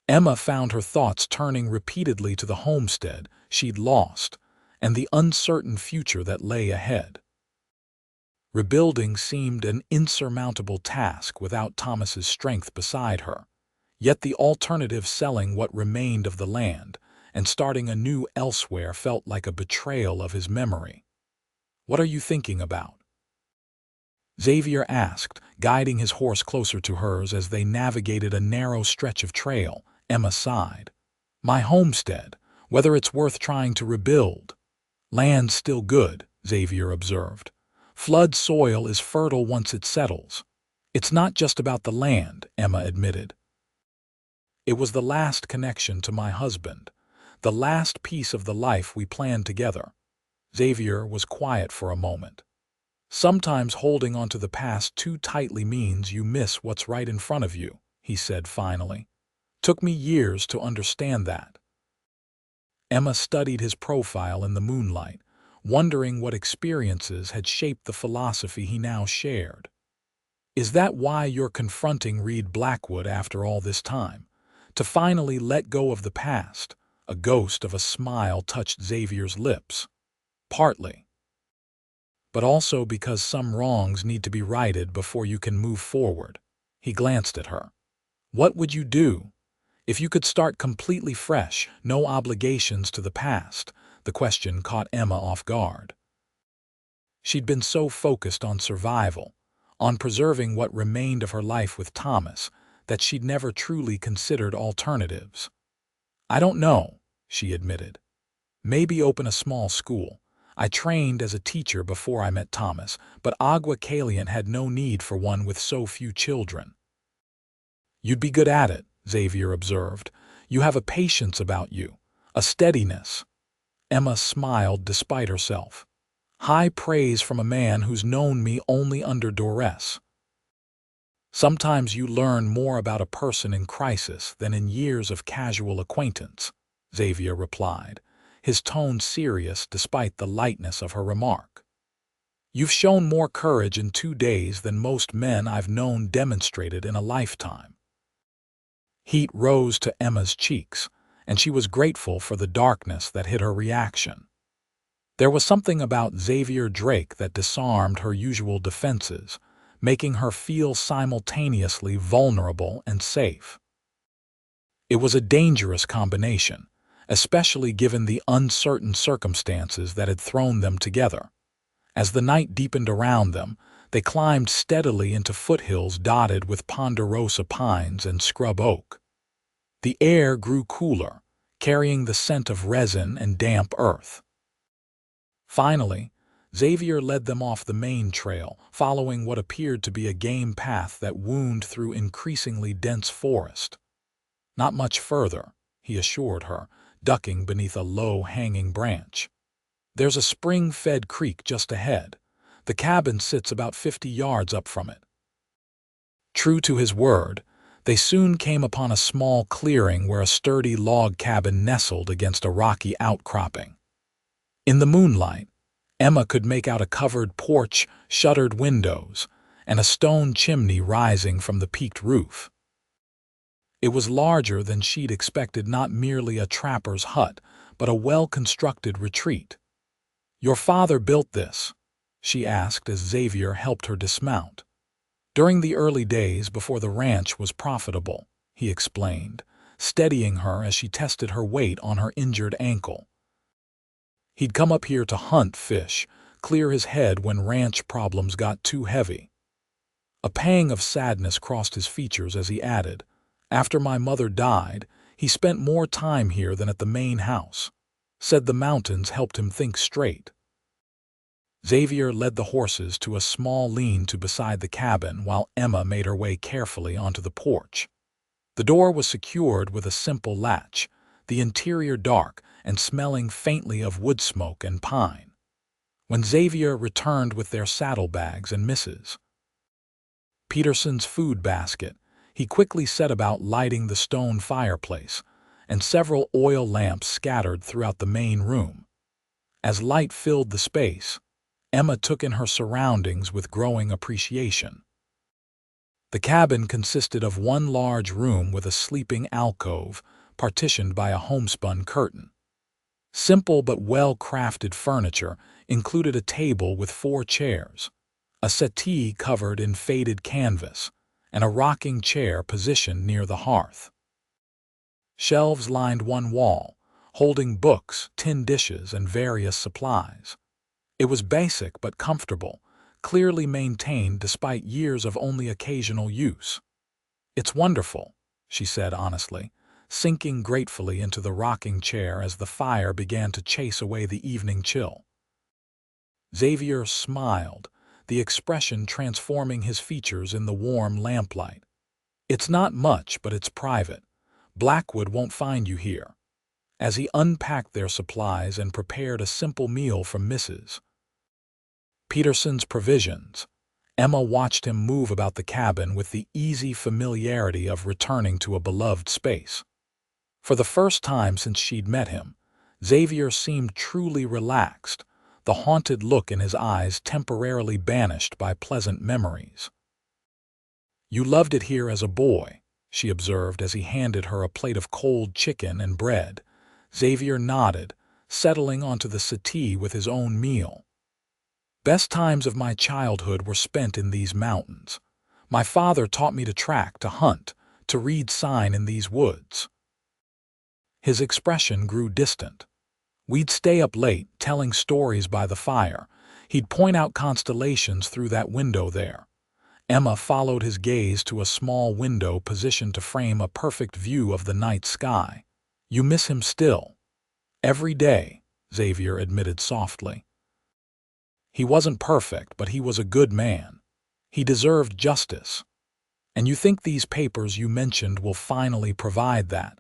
Emma found her thoughts turning repeatedly to the homestead she'd lost and the uncertain future that lay ahead. Rebuilding seemed an insurmountable task without Thomas's strength beside her, yet the alternative, selling what remained of the land and starting anew elsewhere, felt like a betrayal of his memory. "What are you thinking about?" Xavier asked, guiding his horse closer to hers as they navigated a narrow stretch of trail. Emma sighed. "My homestead, whether it's worth trying to rebuild." "Land's still good," Xavier observed. "Flood soil is fertile once it settles." "It's not just about the land," Emma admitted. "It was the last connection to my husband, the last piece of the life we planned together." Xavier was quiet for a moment. "Sometimes holding onto the past too tightly means you miss what's right in front of you," he said finally. "Took me years to understand that." Emma studied his profile in the moonlight, wondering what experiences had shaped the philosophy he now shared. "Is that why you're confronting Reed Blackwood after all this time? To finally let go of the past, A ghost of a smile touched Xavier's lips. Partly, but also because some wrongs need to be righted before you can move forward. He glanced at her. What would you do? If you could start completely fresh, no obligations to the past, the question caught Emma off guard. She'd been so focused on survival, on preserving what remained of her life with Thomas, that she'd never truly considered alternatives. I don't know, she admitted. Maybe open a small school. I trained as a teacher before I met Thomas, but Agua Caliente had no need for one with so few children. You'd be good at it, Xavier observed. You have a patience about you, a steadiness. Emma smiled despite herself. High praise from a man who's known me only under duress. Sometimes you learn more about a person in crisis than in years of casual acquaintance, Xavier replied, his tone serious despite the lightness of her remark. You've shown more courage in 2 days than most men I've known demonstrated in a lifetime. Heat rose to Emma's cheeks, and she was grateful for the darkness that hid her reaction. There was something about Xavier Drake that disarmed her usual defenses, making her feel simultaneously vulnerable and safe. It was a dangerous combination, especially given the uncertain circumstances that had thrown them together. As the night deepened around them, they climbed steadily into foothills dotted with ponderosa pines and scrub oak. The air grew cooler, carrying the scent of resin and damp earth. Finally, Xavier led them off the main trail, following what appeared to be a game path that wound through increasingly dense forest. Not much further, he assured her, ducking beneath a low-hanging branch. There's a spring-fed creek just ahead. The cabin sits about 50 yards up from it. True to his word, they soon came upon a small clearing where a sturdy log cabin nestled against a rocky outcropping. In the moonlight, Emma could make out a covered porch, shuttered windows, and a stone chimney rising from the peaked roof. It was larger than she'd expected, not merely a trapper's hut, but a well-constructed retreat. "Your father built this?" she asked as Xavier helped her dismount. "During the early days before the ranch was profitable," he explained, steadying her as she tested her weight on her injured ankle. He'd come up here to hunt fish, clear his head when ranch problems got too heavy. A pang of sadness crossed his features as he added, "After my mother died, he spent more time here than at the main house. Said the mountains helped him think straight." Xavier led the horses to a small lean-to beside the cabin while Emma made her way carefully onto the porch. The door was secured with a simple latch, the interior dark and smelling faintly of wood smoke and pine. When Xavier returned with their saddlebags and Mrs. Peterson's food basket, he quickly set about lighting the stone fireplace, and several oil lamps scattered throughout the main room. As light filled the space, Emma took in her surroundings with growing appreciation. The cabin consisted of one large room with a sleeping alcove, partitioned by a homespun curtain. Simple but well-crafted furniture included a table with 4 chairs, a settee covered in faded canvas, and a rocking chair positioned near the hearth. Shelves lined one wall, holding books, tin dishes, and various supplies. It was basic but comfortable, clearly maintained despite years of only occasional use. "It's wonderful," she said honestly, sinking gratefully into the rocking chair as the fire began to chase away the evening chill. Xavier smiled, the expression transforming his features in the warm lamplight. "It's not much, but it's private. Blackwood won't find you here." As he unpacked their supplies and prepared a simple meal from Mrs. Peterson's provisions, Emma watched him move about the cabin with the easy familiarity of returning to a beloved space. For the first time since she'd met him, Xavier seemed truly relaxed, the haunted look in his eyes temporarily banished by pleasant memories. "You loved it here as a boy," she observed as he handed her a plate of cold chicken and bread, Xavier nodded, settling onto the settee with his own meal. Best times of my childhood were spent in these mountains. My father taught me to track, to hunt, to read sign in these woods. His expression grew distant. We'd stay up late, telling stories by the fire. He'd point out constellations through that window there. Emma followed his gaze to a small window positioned to frame a perfect view of the night sky. You miss him still. Every day, Xavier admitted softly. He wasn't perfect, but he was a good man. He deserved justice. And you think these papers you mentioned will finally provide that?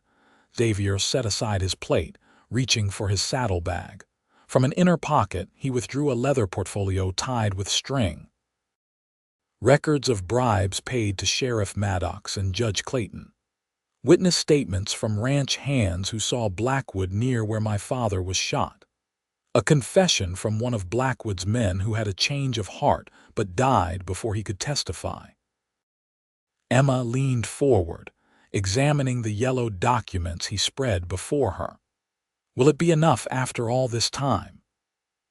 Xavier set aside his plate, reaching for his saddlebag. From an inner pocket, he withdrew a leather portfolio tied with string. Records of bribes paid to Sheriff Maddox and Judge Clayton. Witness statements from ranch hands who saw Blackwood near where my father was shot. A confession from one of Blackwood's men who had a change of heart but died before he could testify. Emma leaned forward, examining the yellow documents he spread before her. Will it be enough after all this time?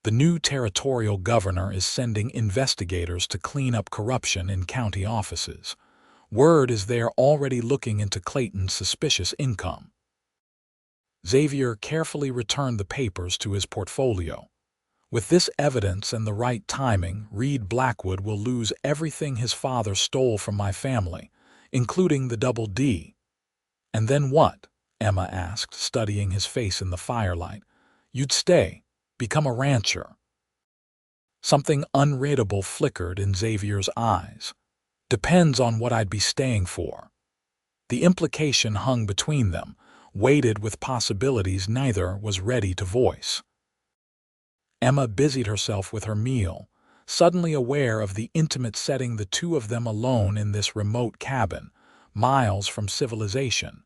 The new territorial governor is sending investigators to clean up corruption in county offices. Word is they're already looking into Clayton's suspicious income. Xavier carefully returned the papers to his portfolio. With this evidence and the right timing, Reed Blackwood will lose everything his father stole from my family, including the double D. And then what? Emma asked, studying his face in the firelight. You'd stay, become a rancher. Something unreadable flickered in Xavier's eyes. Depends on what I'd be staying for. The implication hung between them, weighted with possibilities neither was ready to voice. Emma busied herself with her meal, suddenly aware of the intimate setting the two of them alone in this remote cabin, miles from civilization.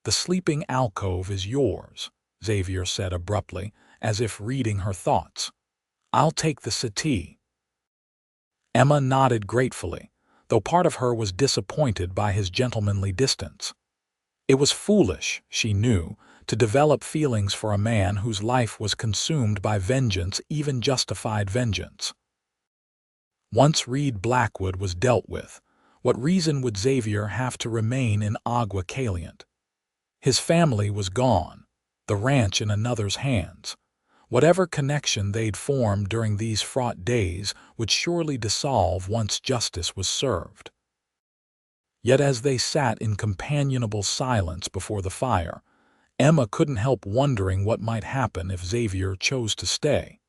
The sleeping alcove is yours, Xavier said abruptly, as if reading her thoughts. I'll take the settee. Emma nodded gratefully, though part of her was disappointed by his gentlemanly distance. It was foolish, she knew, to develop feelings for a man whose life was consumed by vengeance, even justified vengeance. Once Reed Blackwood was dealt with, what reason would Xavier have to remain in Agua Caliente? His family was gone, the ranch in another's hands. Whatever connection they'd formed during these fraught days would surely dissolve once justice was served. Yet as they sat in companionable silence before the fire, Emma couldn't help wondering what might happen if Xavier chose to stay.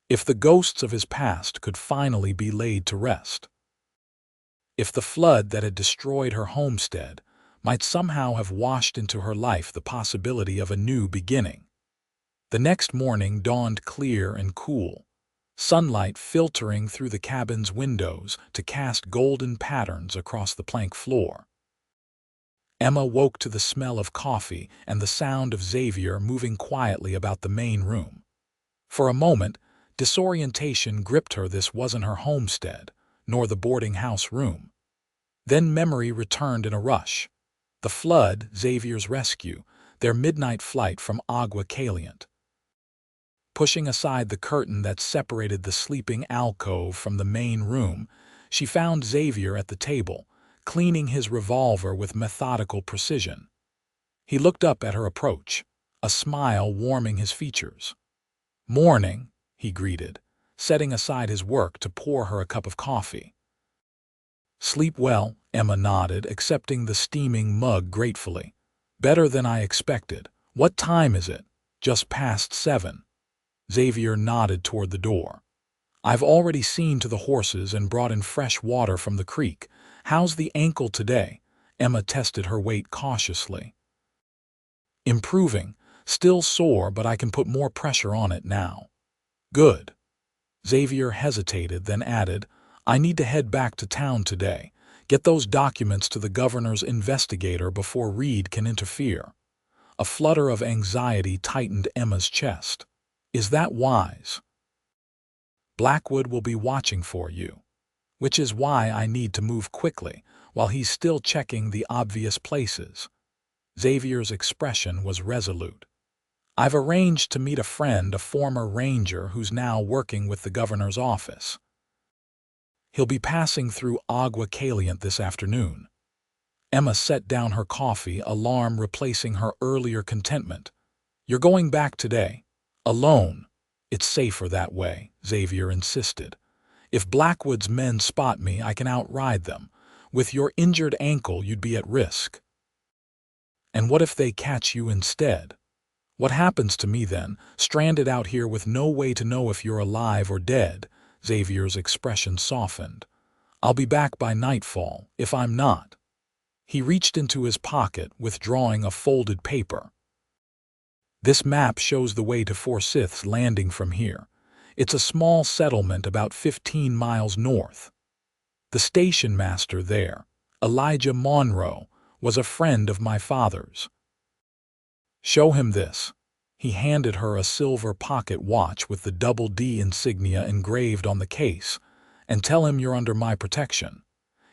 If the ghosts of his past could finally be laid to rest. If the flood that had destroyed her homestead might somehow have washed into her life the possibility of a new beginning. The next morning dawned clear and cool, sunlight filtering through the cabin's windows to cast golden patterns across the plank floor. Emma woke to the smell of coffee and the sound of Xavier moving quietly about the main room. For a moment, disorientation gripped her. This wasn't her homestead, nor the boarding house room. Then memory returned in a rush. The flood, Xavier's rescue, their midnight flight from Agua Caliente. Pushing aside the curtain that separated the sleeping alcove from the main room, she found Xavier at the table, cleaning his revolver with methodical precision. He looked up at her approach, a smile warming his features. "Morning," he greeted, setting aside his work to pour her a cup of coffee. "Sleep well," Emma nodded, accepting the steaming mug gratefully. "Better than I expected. What time is it?" "Just past 7. Xavier nodded toward the door. "I've already seen to the horses and brought in fresh water from the creek. How's the ankle today?" Emma tested her weight cautiously. "Improving. Still sore, but I can put more pressure on it now." "Good." Xavier hesitated, then added, "I need to head back to town today. Get those documents to the governor's investigator before Reed can interfere." A flutter of anxiety tightened Emma's chest. "Is that wise?" "Blackwood will be watching for you. Which is why I need to move quickly, while he's still checking the obvious places." Xavier's expression was resolute. I've arranged to meet a friend, a former ranger who's now working with the governor's office. He'll be passing through Agua Caliente this afternoon. Emma set down her coffee, alarm replacing her earlier contentment. You're going back today. Alone. It's safer that way, Xavier insisted. If Blackwood's men spot me, I can outride them. With your injured ankle, you'd be at risk. And what if they catch you instead? What happens to me then, stranded out here with no way to know if you're alive or dead? Xavier's expression softened. I'll be back by nightfall, if I'm not. He reached into his pocket, withdrawing a folded paper. This map shows the way to Forsyth's Landing from here. It's a small settlement about 15 miles north. The station master there, Elijah Monroe, was a friend of my father's. Show him this. He handed her a silver pocket watch with the double D insignia engraved on the case, and tell him you're under my protection.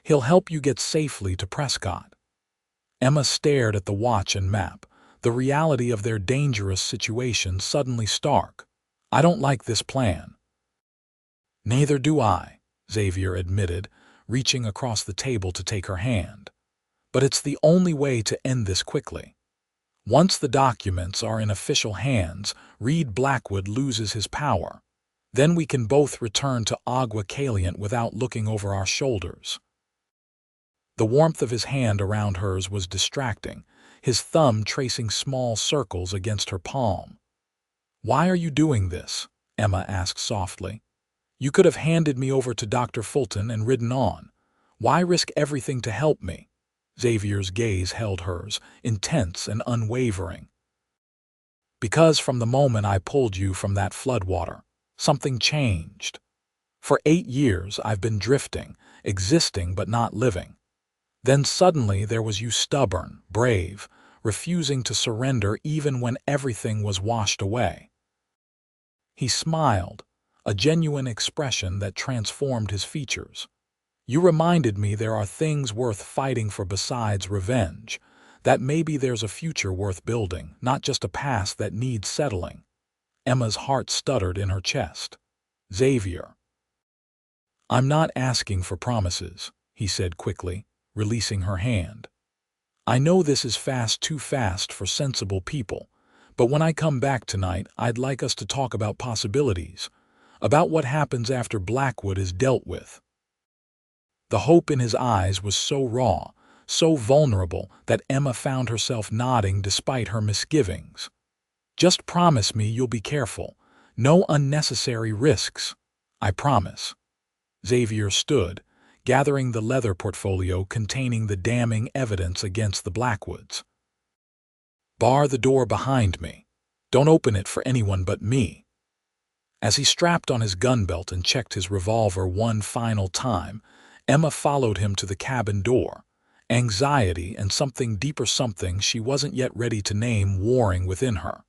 He'll help you get safely to Prescott. Emma stared at the watch and map, the reality of their dangerous situation suddenly stark. I don't like this plan. Neither do I, Xavier admitted, reaching across the table to take her hand. But it's the only way to end this quickly. Once the documents are in official hands, Reed Blackwood loses his power. Then we can both return to Agua Caliente without looking over our shoulders. The warmth of his hand around hers was distracting, his thumb tracing small circles against her palm. Why are you doing this? Emma asked softly. You could have handed me over to Dr. Fulton and ridden on. Why risk everything to help me? Xavier's gaze held hers, intense and unwavering. Because from the moment I pulled you from that floodwater, something changed. For 8 years I've been drifting, existing but not living. Then suddenly there was you, stubborn, brave, refusing to surrender even when everything was washed away. He smiled, a genuine expression that transformed his features. You reminded me there are things worth fighting for besides revenge, that maybe there's a future worth building, not just a past that needs settling. Emma's heart stuttered in her chest. Xavier. I'm not asking for promises, he said quickly, releasing her hand. I know this is too fast for sensible people, but when I come back tonight, I'd like us to talk about possibilities, about what happens after Blackwood is dealt with. The hope in his eyes was so raw, so vulnerable, that Emma found herself nodding despite her misgivings. Just promise me you'll be careful. No unnecessary risks. I promise. Xavier stood, gathering the leather portfolio containing the damning evidence against the Blackwoods. Bar the door behind me. Don't open it for anyone but me. As he strapped on his gun belt and checked his revolver one final time, Emma followed him to the cabin door, anxiety and something deeper, something she wasn't yet ready to name, warring within her.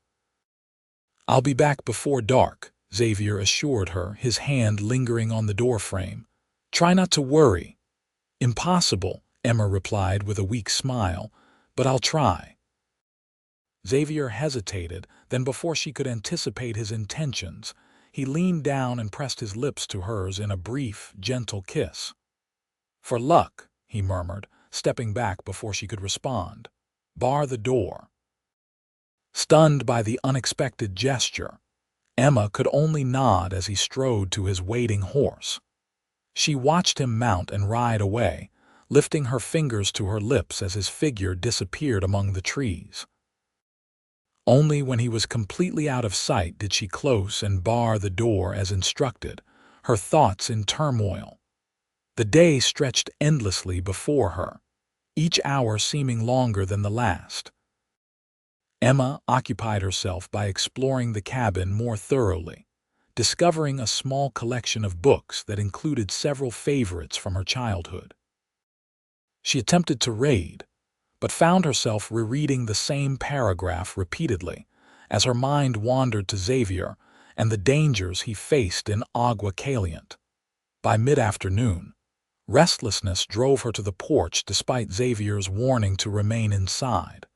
I'll be back before dark, Xavier assured her, his hand lingering on the doorframe. Try not to worry. Impossible, Emma replied with a weak smile, but I'll try. Xavier hesitated, then before she could anticipate his intentions, he leaned down and pressed his lips to hers in a brief, gentle kiss. For luck, he murmured, stepping back before she could respond. Bar the door. Stunned by the unexpected gesture, Emma could only nod as he strode to his waiting horse. She watched him mount and ride away, lifting her fingers to her lips as his figure disappeared among the trees. Only when he was completely out of sight did she close and bar the door as instructed, her thoughts in turmoil. The day stretched endlessly before her, each hour seeming longer than the last. Emma occupied herself by exploring the cabin more thoroughly, discovering a small collection of books that included several favorites from her childhood. She attempted to read, but found herself rereading the same paragraph repeatedly as her mind wandered to Xavier and the dangers he faced in Agua Caliente. By mid-afternoon, restlessness drove her to the porch despite Xavier's warning to remain inside.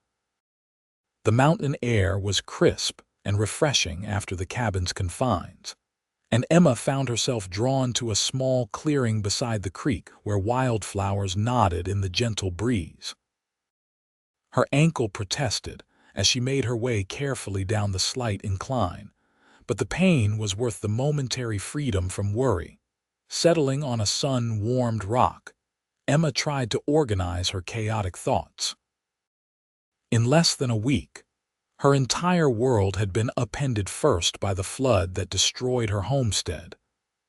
The mountain air was crisp, and refreshing after the cabin's confines, and Emma found herself drawn to a small clearing beside the creek where wildflowers nodded in the gentle breeze. Her ankle protested as she made her way carefully down the slight incline, but the pain was worth the momentary freedom from worry. Settling on a sun-warmed rock, Emma tried to organize her chaotic thoughts. In less than a week, her entire world had been upended, first by the flood that destroyed her homestead,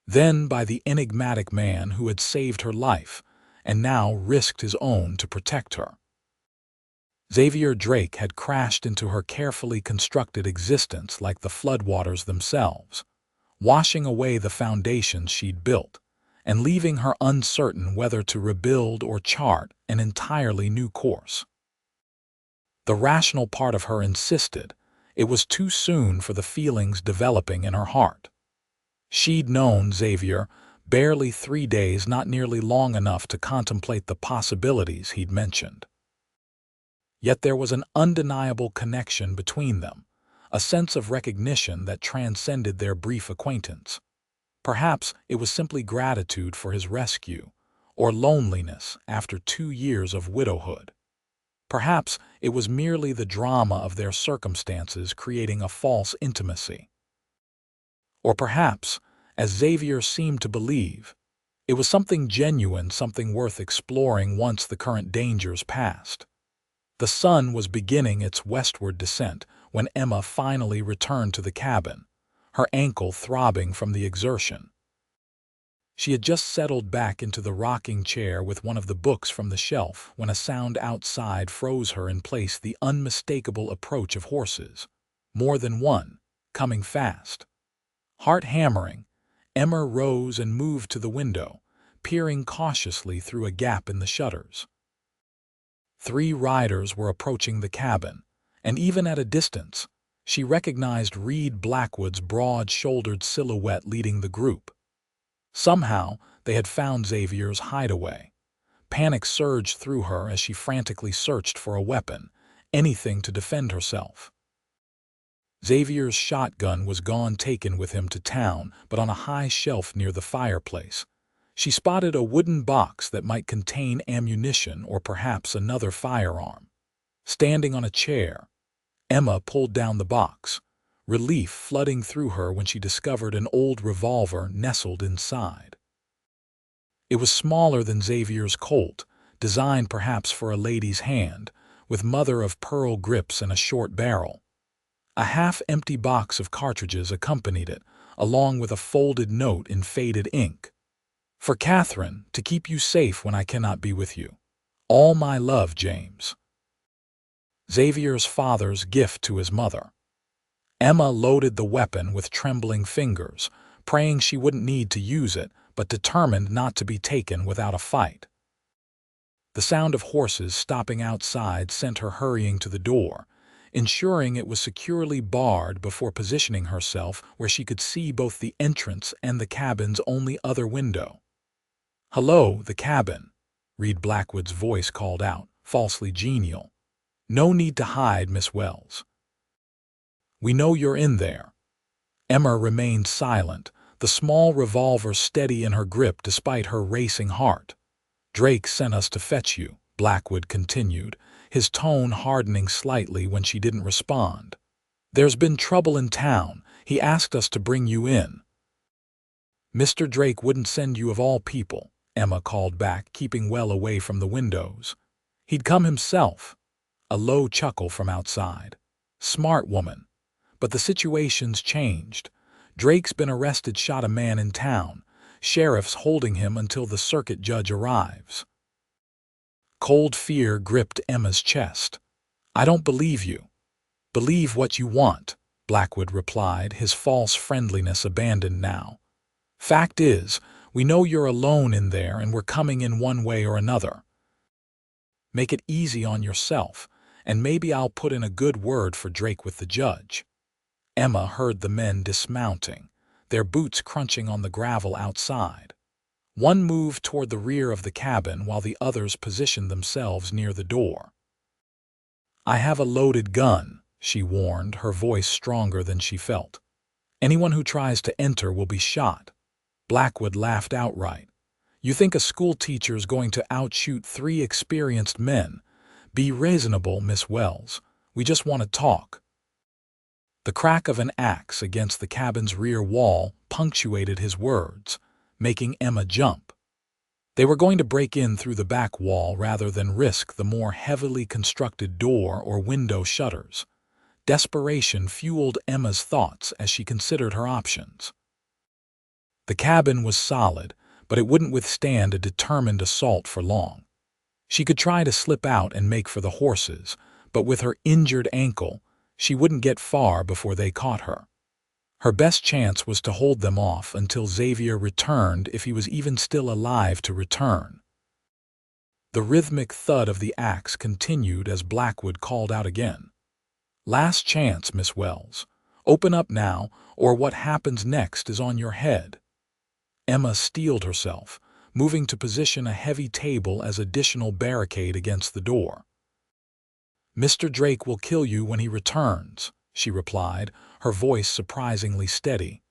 then by the enigmatic man who had saved her life and now risked his own to protect her. Xavier Drake had crashed into her carefully constructed existence like the floodwaters themselves, washing away the foundations she'd built and leaving her uncertain whether to rebuild or chart an entirely new course. The rational part of her insisted it was too soon for the feelings developing in her heart. She'd known Xavier barely 3 days, not nearly long enough to contemplate the possibilities he'd mentioned. Yet there was an undeniable connection between them, a sense of recognition that transcended their brief acquaintance. Perhaps it was simply gratitude for his rescue, or loneliness after 2 years of widowhood. Perhaps it was merely the drama of their circumstances creating a false intimacy. Or perhaps, as Xavier seemed to believe, it was something genuine, something worth exploring once the current dangers passed. The sun was beginning its westward descent when Emma finally returned to the cabin, her ankle throbbing from the exertion. She had just settled back into the rocking chair with one of the books from the shelf when a sound outside froze her in place, the unmistakable approach of horses, more than one, coming fast. Heart hammering, Emma rose and moved to the window, peering cautiously through a gap in the shutters. 3 riders were approaching the cabin, and even at a distance, she recognized Reed Blackwood's broad-shouldered silhouette leading the group. Somehow, they had found Xavier's hideaway. Panic surged through her as she frantically searched for a weapon, anything to defend herself. Xavier's shotgun was gone, taken with him to town, but on a high shelf near the fireplace, she spotted a wooden box that might contain ammunition or perhaps another firearm. Standing on a chair, Emma pulled down the box, relief flooding through her when she discovered an old revolver nestled inside. It was smaller than Xavier's Colt, designed perhaps for a lady's hand, with mother-of-pearl grips and a short barrel. A half-empty box of cartridges accompanied it, along with a folded note in faded ink. "For Catherine, to keep you safe when I cannot be with you. All my love, James." Xavier's father's gift to his mother. Emma loaded the weapon with trembling fingers, praying she wouldn't need to use it, but determined not to be taken without a fight. The sound of horses stopping outside sent her hurrying to the door, ensuring it was securely barred before positioning herself where she could see both the entrance and the cabin's only other window. "Hello, the cabin," Reed Blackwood's voice called out, falsely genial. "No need to hide, Miss Wells. We know you're in there." Emma remained silent, the small revolver steady in her grip despite her racing heart. "Drake sent us to fetch you," Blackwood continued, his tone hardening slightly when she didn't respond. "There's been trouble in town. He asked us to bring you in." "Mr. Drake wouldn't send you of all people," Emma called back, keeping well away from the windows. "He'd come himself." A low chuckle from outside. "Smart woman. But the situation's changed. Drake's been arrested, shot a man in town. Sheriff's holding him until the circuit judge arrives." Cold fear gripped Emma's chest. "I don't believe you." "Believe what you want," Blackwood replied, his false friendliness abandoned now. "Fact is, we know you're alone in there and we're coming in one way or another. Make it easy on yourself, and maybe I'll put in a good word for Drake with the judge." Emma heard the men dismounting, their boots crunching on the gravel outside. One moved toward the rear of the cabin while the others positioned themselves near the door. "I have a loaded gun," she warned, her voice stronger than she felt. "Anyone who tries to enter will be shot." Blackwood laughed outright. "You think a school teacher's going to outshoot 3 experienced men? Be reasonable, Miss Wells. We just want to talk." The crack of an axe against the cabin's rear wall punctuated his words, making Emma jump. They were going to break in through the back wall rather than risk the more heavily constructed door or window shutters. Desperation fueled Emma's thoughts as she considered her options. The cabin was solid, but it wouldn't withstand a determined assault for long. She could try to slip out and make for the horses, but with her injured ankle, she wouldn't get far before they caught her. Her best chance was to hold them off until Xavier returned, if he was even still alive to return. The rhythmic thud of the axe continued as Blackwood called out again. "Last chance, Miss Wells. Open up now, or what happens next is on your head." Emma steeled herself, moving to position a heavy table as additional barricade against the door. "Mr. Drake will kill you when he returns," she replied, her voice surprisingly steady.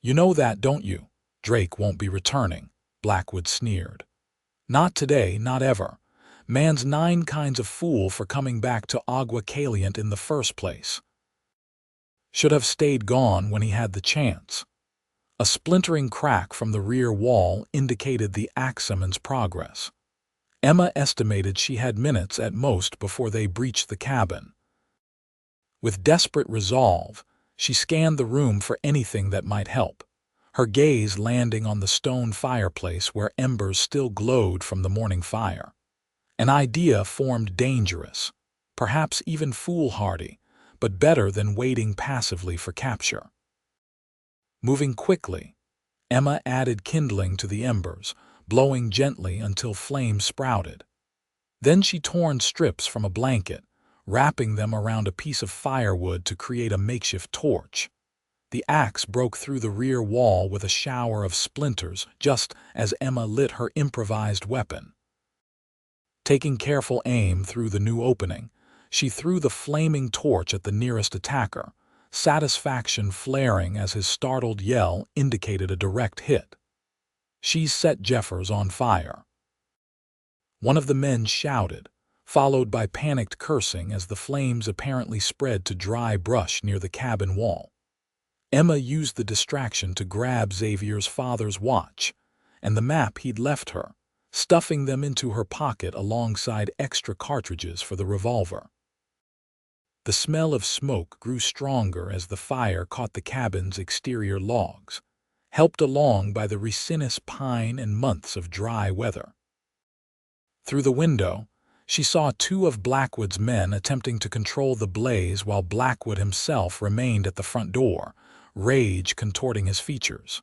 "You know that, don't you?" "Drake won't be returning," Blackwood sneered. "Not today, not ever. Man's 9 kinds of fool for coming back to Agua Caliente in the first place. Should have stayed gone when he had the chance." A splintering crack from the rear wall indicated the axeman's progress. Emma estimated she had minutes at most before they breached the cabin. With desperate resolve, she scanned the room for anything that might help, her gaze landing on the stone fireplace where embers still glowed from the morning fire. An idea formed, dangerous, perhaps even foolhardy, but better than waiting passively for capture. Moving quickly, Emma added kindling to the embers, blowing gently until flames sprouted. Then she torn strips from a blanket, wrapping them around a piece of firewood to create a makeshift torch. The axe broke through the rear wall with a shower of splinters just as Emma lit her improvised weapon. Taking careful aim through the new opening, she threw the flaming torch at the nearest attacker, satisfaction flaring as his startled yell indicated a direct hit. "She's set Jeffers on fire." One of the men shouted, followed by panicked cursing as the flames apparently spread to dry brush near the cabin wall. Emma used the distraction to grab Xavier's father's watch and the map he'd left her, stuffing them into her pocket alongside extra cartridges for the revolver. The smell of smoke grew stronger as the fire caught the cabin's exterior logs, helped along by the resinous pine and months of dry weather. Through the window, she saw 2 of Blackwood's men attempting to control the blaze while Blackwood himself remained at the front door, rage contorting his features.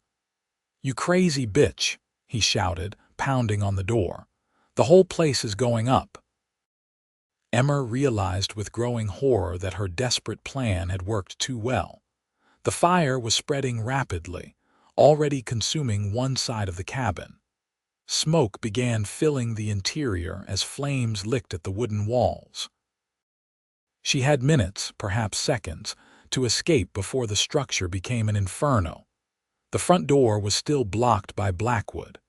"You crazy bitch," he shouted, pounding on the door. "The whole place is going up." Emma realized with growing horror that her desperate plan had worked too well. The fire was spreading rapidly, already consuming one side of the cabin. Smoke began filling the interior as flames licked at the wooden walls. She had minutes, perhaps seconds, to escape before the structure became an inferno. The front door was still blocked by Blackwood.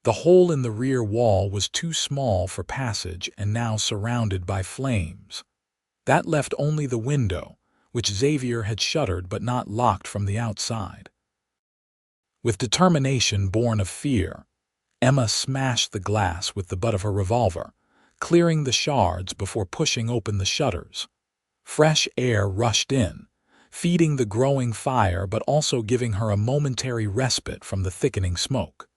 The hole in the rear wall was too small for passage and now surrounded by flames. That left only the window, which Xavier had shuttered but not locked from the outside. With determination born of fear, Emma smashed the glass with the butt of her revolver, clearing the shards before pushing open the shutters. Fresh air rushed in, feeding the growing fire but also giving her a momentary respite from the thickening smoke.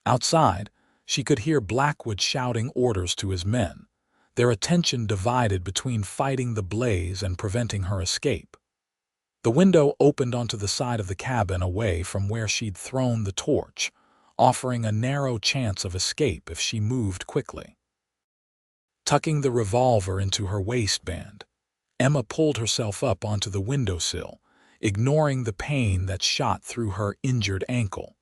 Outside, she could hear Blackwood shouting orders to his men, their attention divided between fighting the blaze and preventing her escape. The window opened onto the side of the cabin away from where she'd thrown the torch, offering a narrow chance of escape if she moved quickly. Tucking the revolver into her waistband, Emma pulled herself up onto the windowsill, ignoring the pain that shot through her injured ankle.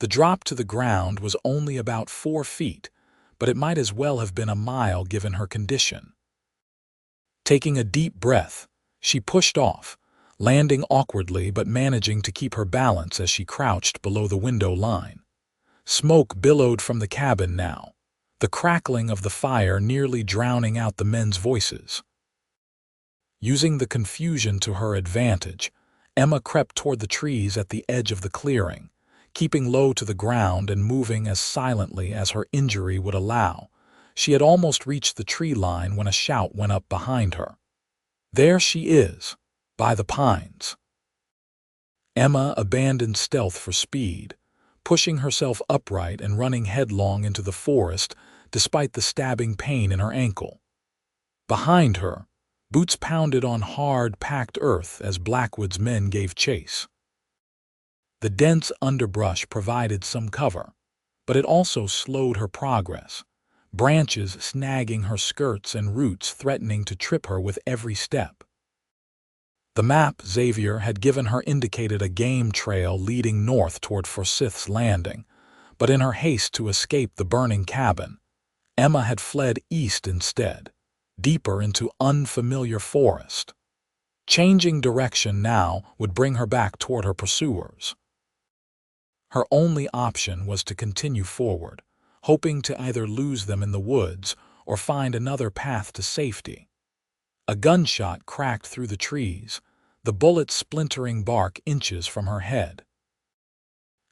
The drop to the ground was only about 4 feet, but it might as well have been a mile given her condition. Taking a deep breath, she pushed off, landing awkwardly but managing to keep her balance as she crouched below the window line. Smoke billowed from the cabin now, the crackling of the fire nearly drowning out the men's voices. Using the confusion to her advantage, Emma crept toward the trees at the edge of the clearing, keeping low to the ground and moving as silently as her injury would allow. She had almost reached the tree line when a shout went up behind her. "There she is, by the pines." Emma abandoned stealth for speed, pushing herself upright and running headlong into the forest despite the stabbing pain in her ankle. Behind her, boots pounded on hard, packed earth as Blackwood's men gave chase. The dense underbrush provided some cover, but it also slowed her progress, branches snagging her skirts and roots threatening to trip her with every step. The map Xavier had given her indicated a game trail leading north toward Forsyth's Landing, but in her haste to escape the burning cabin, Emma had fled east instead, deeper into unfamiliar forest. Changing direction now would bring her back toward her pursuers. Her only option was to continue forward, hoping to either lose them in the woods or find another path to safety. A gunshot cracked through the trees, the bullet splintering bark inches from her head.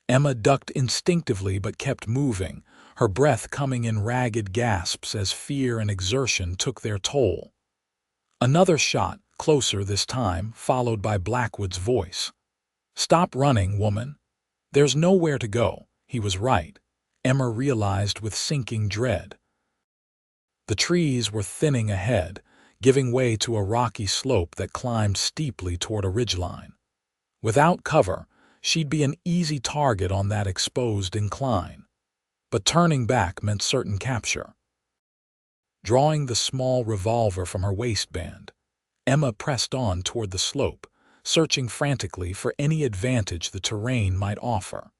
Emma ducked instinctively but kept moving, her breath coming in ragged gasps as fear and exertion took their toll. Another shot, closer this time, followed by Blackwood's voice. "Stop running, woman. There's nowhere to go." He was right, Emma realized with sinking dread. The trees were thinning ahead, giving way to a rocky slope that climbed steeply toward a ridgeline. Without cover, she'd be an easy target on that exposed incline. But turning back meant certain capture. Drawing the small revolver from her waistband, Emma pressed on toward the slope, searching frantically for any advantage the terrain might offer.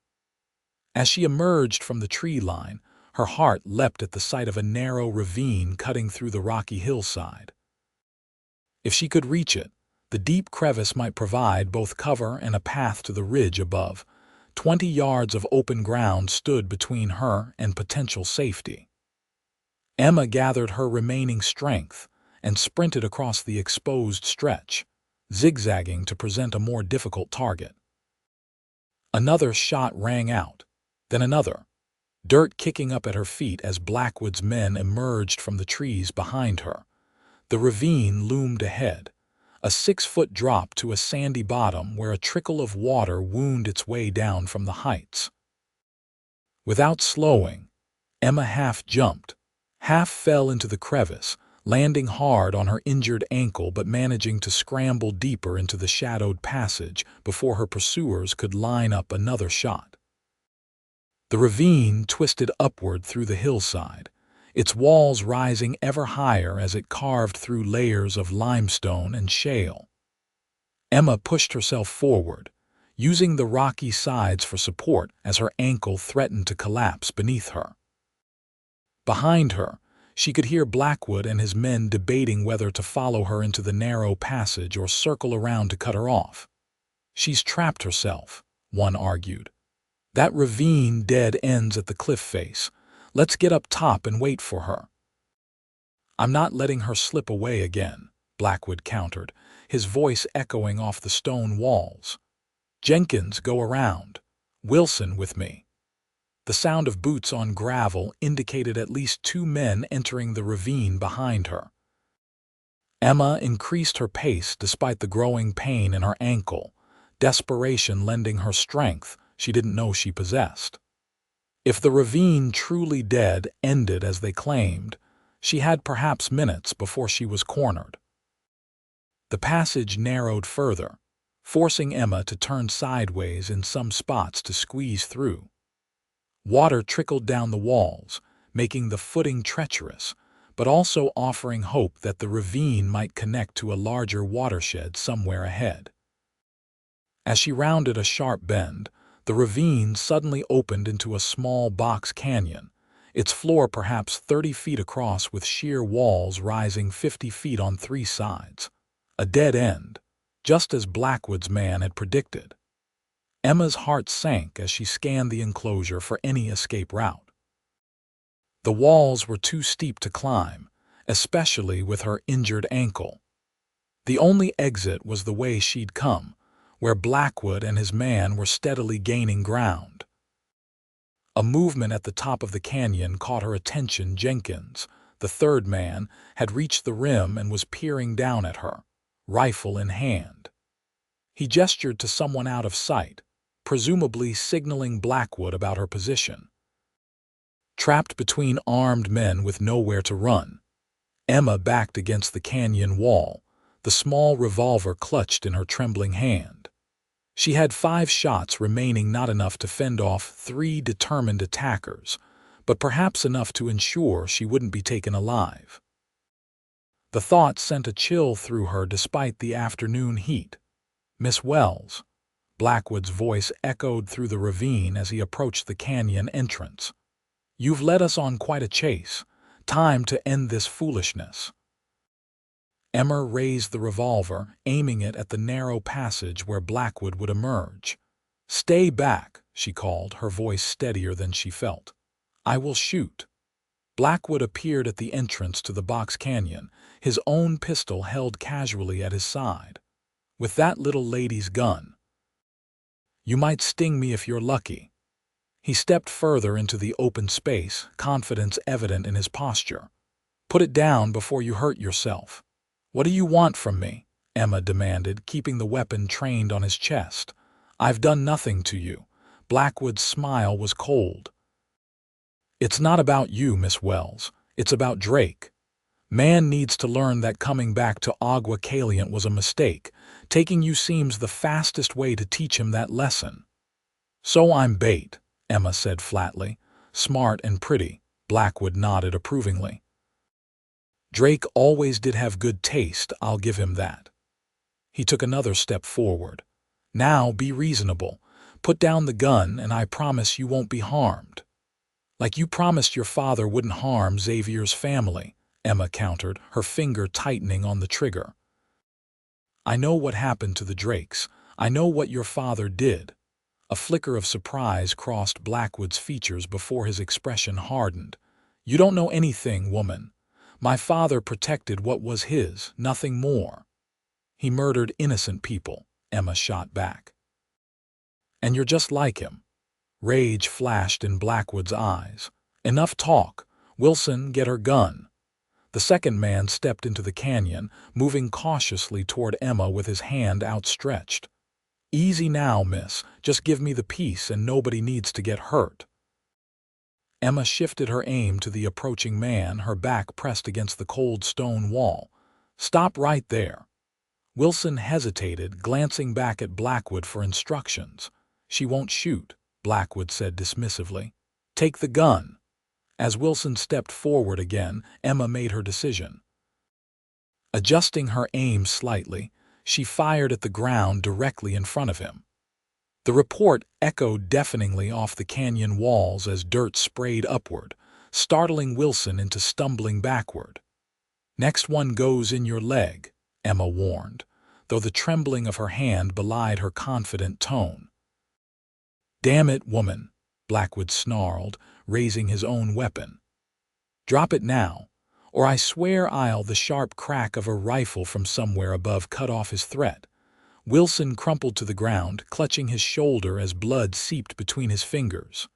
As she emerged from the tree line, her heart leapt at the sight of a narrow ravine cutting through the rocky hillside. If she could reach it, the deep crevice might provide both cover and a path to the ridge above. 20 yards of open ground stood between her and potential safety. Emma gathered her remaining strength and sprinted across the exposed stretch, zigzagging to present a more difficult target. Another shot rang out, then another, dirt kicking up at her feet as Blackwood's men emerged from the trees behind her. The ravine loomed ahead, a 6-foot drop to a sandy bottom where a trickle of water wound its way down from the heights. Without slowing, Emma half jumped, half fell into the crevice, landing hard on her injured ankle but managing to scramble deeper into the shadowed passage before her pursuers could line up another shot. The ravine twisted upward through the hillside, its walls rising ever higher as it carved through layers of limestone and shale. Emma pushed herself forward, using the rocky sides for support as her ankle threatened to collapse beneath her. Behind her, she could hear Blackwood and his men debating whether to follow her into the narrow passage or circle around to cut her off. "She's trapped herself," one argued. "That ravine dead ends at the cliff face. Let's get up top and wait for her." "I'm not letting her slip away again," Blackwood countered, his voice echoing off the stone walls. "Jenkins, go around. Wilson with me." The sound of boots on gravel indicated at least 2 men entering the ravine behind her. Emma increased her pace despite the growing pain in her ankle, desperation lending her strength she didn't know she possessed. If the ravine truly dead ended as they claimed, she had perhaps minutes before she was cornered. The passage narrowed further, forcing Emma to turn sideways in some spots to squeeze through. Water trickled down the walls, making the footing treacherous, but also offering hope that the ravine might connect to a larger watershed somewhere ahead. As she rounded a sharp bend, the ravine suddenly opened into a small box canyon, its floor perhaps 30 feet across with sheer walls rising 50 feet on three sides. A dead end, just as Blackwood's man had predicted. Emma's heart sank as she scanned the enclosure for any escape route. The walls were too steep to climb, especially with her injured ankle. The only exit was the way she'd come, where Blackwood and his man were steadily gaining ground. A movement at the top of the canyon caught her attention. Jenkins, the third man, had reached the rim and was peering down at her, rifle in hand. He gestured to someone out of sight, presumably signaling Blackwood about her position. Trapped between armed men with nowhere to run, Emma backed against the canyon wall, the small revolver clutched in her trembling hand. She had 5 shots remaining, not enough to fend off 3 determined attackers, but perhaps enough to ensure she wouldn't be taken alive. The thought sent a chill through her despite the afternoon heat. "Miss Wells," Blackwood's voice echoed through the ravine as he approached the canyon entrance. "You've led us on quite a chase. Time to end this foolishness." Emma raised the revolver, aiming it at the narrow passage where Blackwood would emerge. "Stay back," she called, her voice steadier than she felt. "I will shoot." Blackwood appeared at the entrance to the box canyon, his own pistol held casually at his side. "With that little lady's gun, you might sting me if you're lucky." He stepped further into the open space, confidence evident in his posture. "Put it down before you hurt yourself." "What do you want from me?" Emma demanded, keeping the weapon trained on his chest. "I've done nothing to you." Blackwood's smile was cold. "It's not about you, Miss Wells. It's about Drake. Man needs to learn that coming back to Agua Caliente was a mistake. Taking you seems the fastest way to teach him that lesson." "So I'm bait," Emma said flatly. "Smart and pretty." Blackwood nodded approvingly. "Drake always did have good taste, I'll give him that." He took another step forward. "Now be reasonable. Put down the gun and I promise you won't be harmed." "Like you promised your father wouldn't harm Xavier's family," Emma countered, her finger tightening on the trigger. "I know what happened to the Drakes. I know what your father did." A flicker of surprise crossed Blackwood's features before his expression hardened. "You don't know anything, woman. My father protected what was his, nothing more." "He murdered innocent people," Emma shot back. "And you're just like him." Rage flashed in Blackwood's eyes. "Enough talk. Wilson, get her gun." The second man stepped into the canyon, moving cautiously toward Emma with his hand outstretched. "Easy now, miss. Just give me the piece and nobody needs to get hurt." Emma shifted her aim to the approaching man, her back pressed against the cold stone wall. "Stop right there." Wilson hesitated, glancing back at Blackwood for instructions. "She won't shoot," Blackwood said dismissively. "Take the gun." As Wilson stepped forward again, Emma made her decision. Adjusting her aim slightly, she fired at the ground directly in front of him. The report echoed deafeningly off the canyon walls as dirt sprayed upward, startling Wilson into stumbling backward. "Next one goes in your leg," Emma warned, though the trembling of her hand belied her confident tone. "Damn it, woman," Blackwood snarled, raising his own weapon. "Drop it now, or I swear I'll—" The sharp crack of a rifle from somewhere above cut off his threat. Wilson crumpled to the ground, clutching his shoulder as blood seeped between his fingers.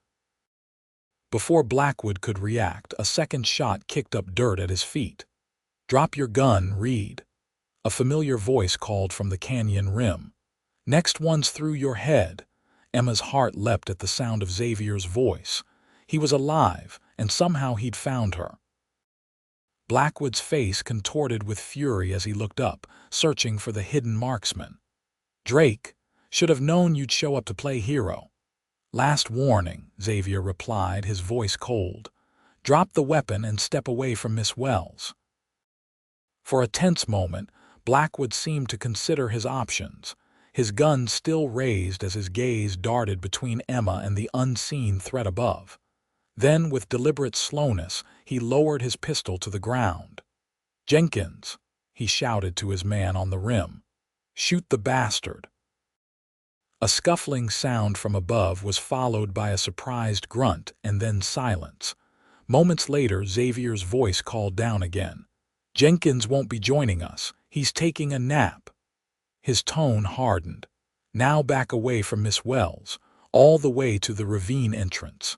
Before Blackwood could react, a second shot kicked up dirt at his feet. "Drop your gun, Reed," a familiar voice called from the canyon rim. "Next one's through your head." Emma's heart leapt at the sound of Xavier's voice. He was alive, and somehow he'd found her. Blackwood's face contorted with fury as he looked up, searching for the hidden marksman. "Drake, should have known you'd show up to play hero." "Last warning," Xavier replied, his voice cold. "Drop the weapon and step away from Miss Wells." For a tense moment, Blackwood seemed to consider his options, his gun still raised as his gaze darted between Emma and the unseen threat above. Then, with deliberate slowness, he lowered his pistol to the ground. "Jenkins," he shouted to his man on the rim. "Shoot the bastard." A scuffling sound from above was followed by a surprised grunt and then silence. Moments later, Xavier's voice called down again. "Jenkins won't be joining us. He's taking a nap." His tone hardened. "Now back away from Miss Wells, all the way to the ravine entrance."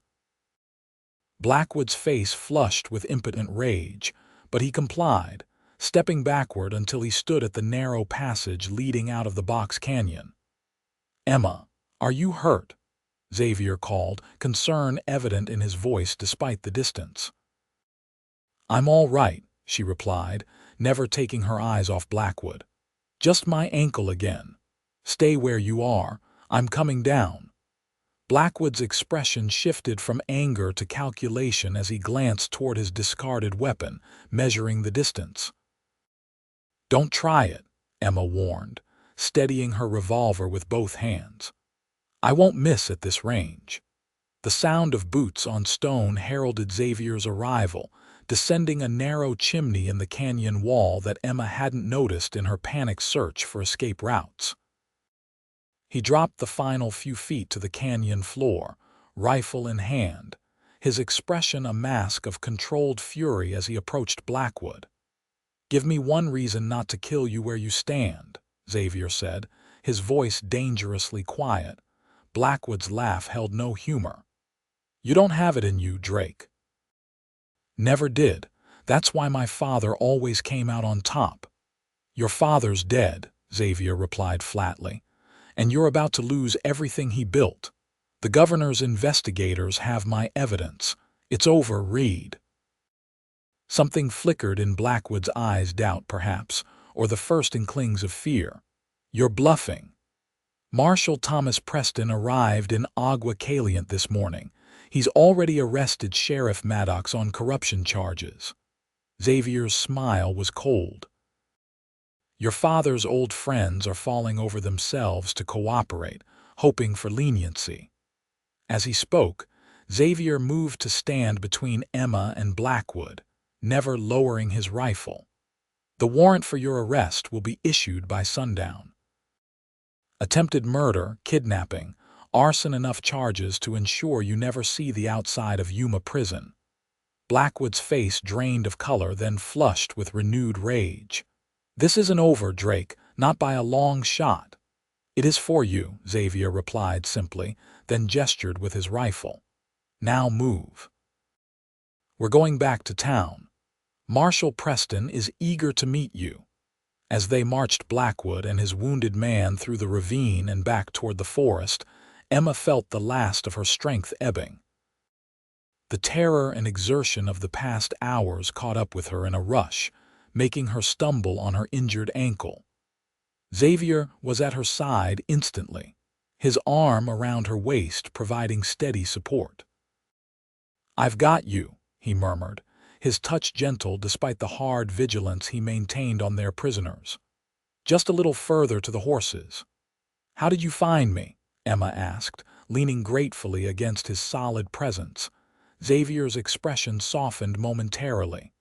Blackwood's face flushed with impotent rage, but he complied, stepping backward until he stood at the narrow passage leading out of the box canyon. "Emma, are you hurt?" Xavier called, concern evident in his voice despite the distance. "I'm all right," she replied, never taking her eyes off Blackwood. "Just my ankle again. Stay where you are. I'm coming down." Blackwood's expression shifted from anger to calculation as he glanced toward his discarded weapon, measuring the distance. "Don't try it," Emma warned, steadying her revolver with both hands. "I won't miss at this range." The sound of boots on stone heralded Xavier's arrival, descending a narrow chimney in the canyon wall that Emma hadn't noticed in her panicked search for escape routes. He dropped the final few feet to the canyon floor, rifle in hand, his expression a mask of controlled fury as he approached Blackwood. "Give me one reason not to kill you where you stand," Xavier said, his voice dangerously quiet. Blackwood's laugh held no humor. "You don't have it in you, Drake." "Never did. That's why my father always came out on top." "Your father's dead," Xavier replied flatly, "and you're about to lose everything he built. The governor's investigators have my evidence. It's over, Reed." Something flickered in Blackwood's eyes, doubt perhaps, or the first inklings of fear. "You're bluffing." "Marshal Thomas Preston arrived in Agua Caliente this morning. He's already arrested Sheriff Maddox on corruption charges." Xavier's smile was cold. "Your father's old friends are falling over themselves to cooperate, hoping for leniency." As he spoke, Xavier moved to stand between Emma and Blackwood, never lowering his rifle. "The warrant for your arrest will be issued by sundown. Attempted murder, kidnapping, arson, enough charges to ensure you never see the outside of Yuma prison." Blackwood's face drained of color, then flushed with renewed rage. "This isn't over, Drake, not by a long shot." "It is for you," Xavier replied simply, then gestured with his rifle. "Now move. We're going back to town. Marshal Preston is eager to meet you." As they marched Blackwood and his wounded man through the ravine and back toward the forest, Emma felt the last of her strength ebbing. The terror and exertion of the past hours caught up with her in a rush, making her stumble on her injured ankle. Xavier was at her side instantly, his arm around her waist providing steady support. "I've got you," he murmured, his touch gentle despite the hard vigilance he maintained on their prisoners. "Just a little further to the horses." "How did you find me?" Emma asked, leaning gratefully against his solid presence. Xavier's expression softened momentarily.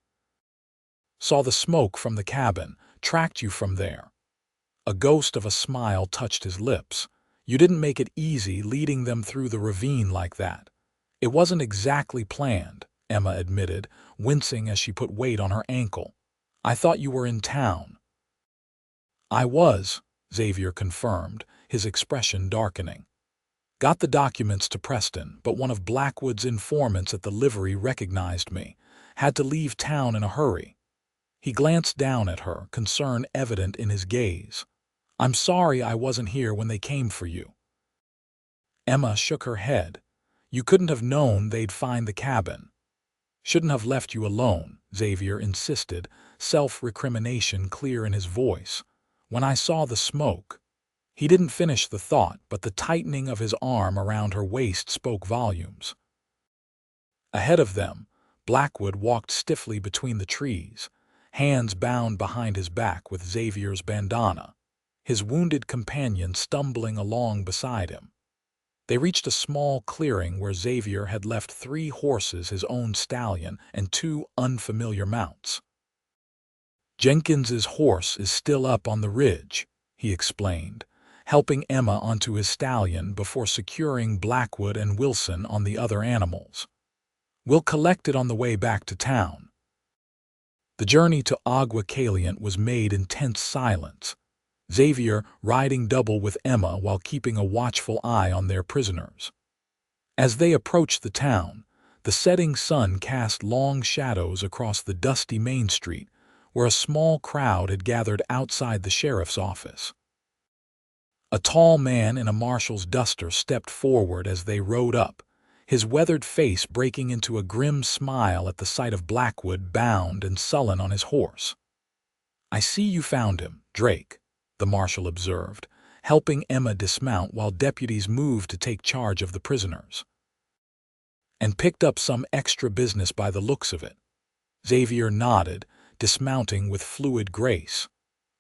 "Saw the smoke from the cabin, tracked you from there." A ghost of a smile touched his lips. "You didn't make it easy leading them through the ravine like that." "It wasn't exactly planned," Emma admitted, wincing as she put weight on her ankle. "I thought you were in town." "I was," Xavier confirmed, his expression darkening. "Got the documents to Preston, but one of Blackwood's informants at the livery recognized me. Had to leave town in a hurry." He glanced down at her, concern evident in his gaze. "I'm sorry I wasn't here when they came for you." Emma shook her head. "You couldn't have known they'd find the cabin." "Shouldn't have left you alone," Xavier insisted, self-recrimination clear in his voice. "When I saw the smoke—" He didn't finish the thought, but the tightening of his arm around her waist spoke volumes. Ahead of them, Blackwood walked stiffly between the trees, hands bound behind his back with Xavier's bandana, his wounded companion stumbling along beside him. They reached a small clearing where Xavier had left 3 horses, his own stallion, and 2 unfamiliar mounts. "Jenkins's horse is still up on the ridge," he explained, helping Emma onto his stallion before securing Blackwood and Wilson on the other animals. "We'll collect it on the way back to town." The journey to Agua Caliente was made in tense silence, Xavier riding double with Emma while keeping a watchful eye on their prisoners. As they approached the town, the setting sun cast long shadows across the dusty main street where a small crowd had gathered outside the sheriff's office. A tall man in a marshal's duster stepped forward as they rode up, his weathered face breaking into a grim smile at the sight of Blackwood bound and sullen on his horse. "I see you found him, Drake," the marshal observed, helping Emma dismount while deputies moved to take charge of the prisoners. "And picked up some extra business by the looks of it." Xavier nodded, dismounting with fluid grace.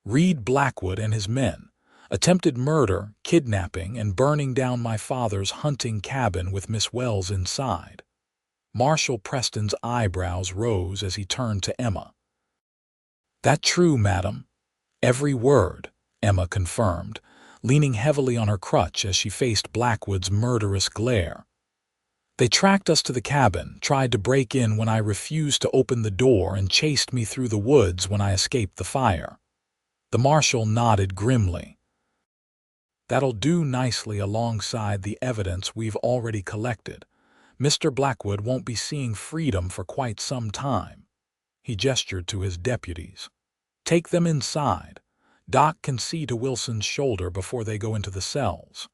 "Reed Blackwood and his men attempted murder, kidnapping, and burning down my father's hunting cabin with Miss Wells inside." Marshal Preston's eyebrows rose as he turned to Emma. "That true, madam?" "Every word," Emma confirmed, leaning heavily on her crutch as she faced Blackwood's murderous glare. "They tracked us to the cabin, tried to break in when I refused to open the door, and chased me through the woods when I escaped the fire." The marshal nodded grimly. "That'll do nicely alongside the evidence we've already collected. Mr. Blackwood won't be seeing freedom for quite some time." He gestured to his deputies. "Take them inside. Doc can see to Wilson's shoulder before they go into the cells."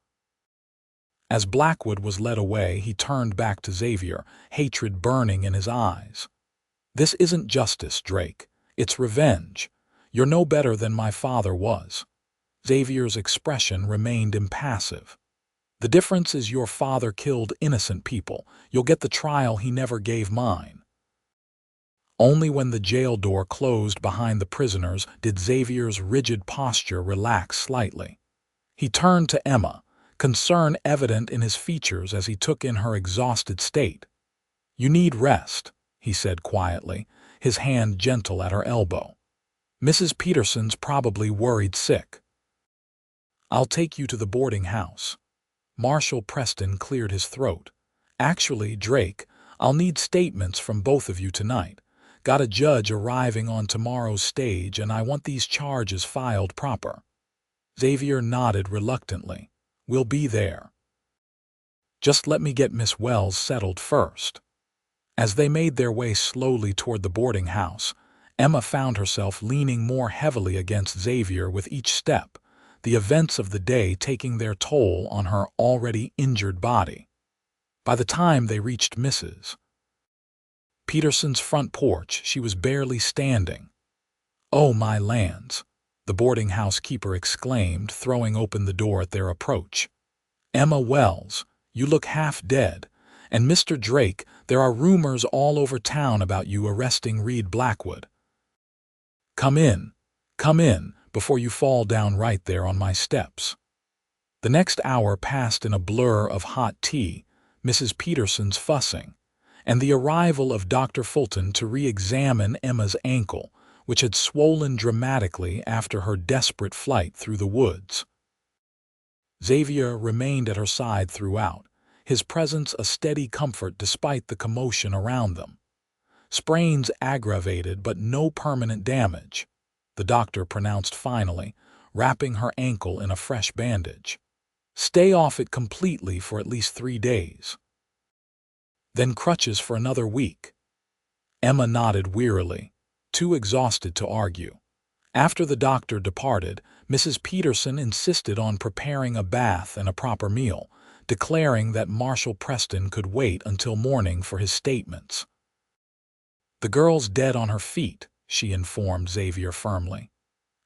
As Blackwood was led away, he turned back to Xavier, hatred burning in his eyes. "This isn't justice, Drake. It's revenge. You're no better than my father was." Xavier's expression remained impassive. "The difference is your father killed innocent people. You'll get the trial he never gave mine." Only when the jail door closed behind the prisoners did Xavier's rigid posture relax slightly. He turned to Emma, concern evident in his features as he took in her exhausted state. "You need rest," he said quietly, his hand gentle at her elbow. "Mrs. Peterson's probably worried sick." "I'll take you to the boarding house." Marshal Preston cleared his throat. "Actually, Drake, I'll need statements from both of you tonight. Got a judge arriving on tomorrow's stage, and I want these charges filed proper." Xavier nodded reluctantly. "We'll be there. Just let me get Miss Wells settled first." As they made their way slowly toward the boarding house, Emma found herself leaning more heavily against Xavier with each step, the events of the day taking their toll on her already injured body. By the time they reached Mrs. Peterson's front porch, she was barely standing. "Oh, my lands!" the boarding house keeper exclaimed, throwing open the door at their approach. "Emma Wells, you look half dead. And Mr. Drake, there are rumors all over town about you arresting Reed Blackwood. Come in, before you fall down right there on my steps." The next hour passed in a blur of hot tea, Mrs. Peterson's fussing, and the arrival of Dr. Fulton to re-examine Emma's ankle, which had swollen dramatically after her desperate flight through the woods. Xavier remained at her side throughout, his presence a steady comfort despite the commotion around them. "Sprains aggravated, but no permanent damage," the doctor pronounced finally, wrapping her ankle in a fresh bandage. "Stay off it completely for at least 3 days. Then crutches for another week." Emma nodded wearily, too exhausted to argue. After the doctor departed, Mrs. Peterson insisted on preparing a bath and a proper meal, declaring that Marshal Preston could wait until morning for his statements. "The girl's dead on her feet," she informed Xavier firmly.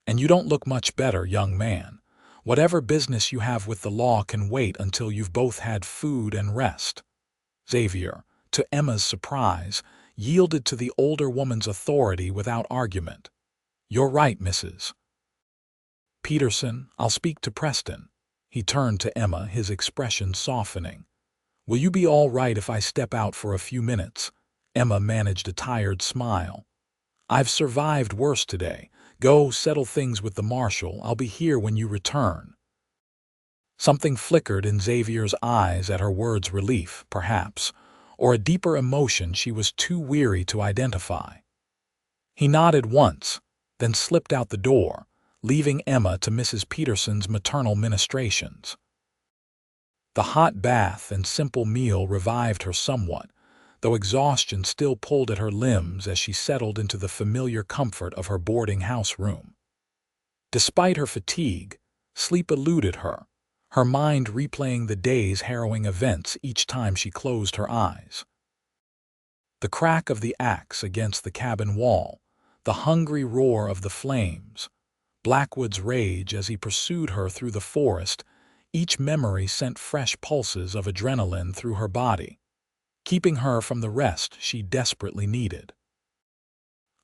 "And you don't look much better, young man. Whatever business you have with the law can wait until you've both had food and rest." Xavier, to Emma's surprise, yielded to the older woman's authority without argument. "You're right, Mrs. Peterson. I'll speak to Preston." He turned to Emma, his expression softening. "Will you be all right if I step out for a few minutes?" Emma managed a tired smile. "I've survived worse today. Go settle things with the marshal. I'll be here when you return." Something flickered in Xavier's eyes at her words, relief, perhaps, or a deeper emotion she was too weary to identify. He nodded once, then slipped out the door, leaving Emma to Mrs. Peterson's maternal ministrations. The hot bath and simple meal revived her somewhat, though exhaustion still pulled at her limbs as she settled into the familiar comfort of her boarding house room. Despite her fatigue, sleep eluded her, her mind replaying the day's harrowing events each time she closed her eyes. The crack of the axe against the cabin wall, the hungry roar of the flames, Blackwood's rage as he pursued her through the forest, each memory sent fresh pulses of adrenaline through her body, keeping her from the rest she desperately needed.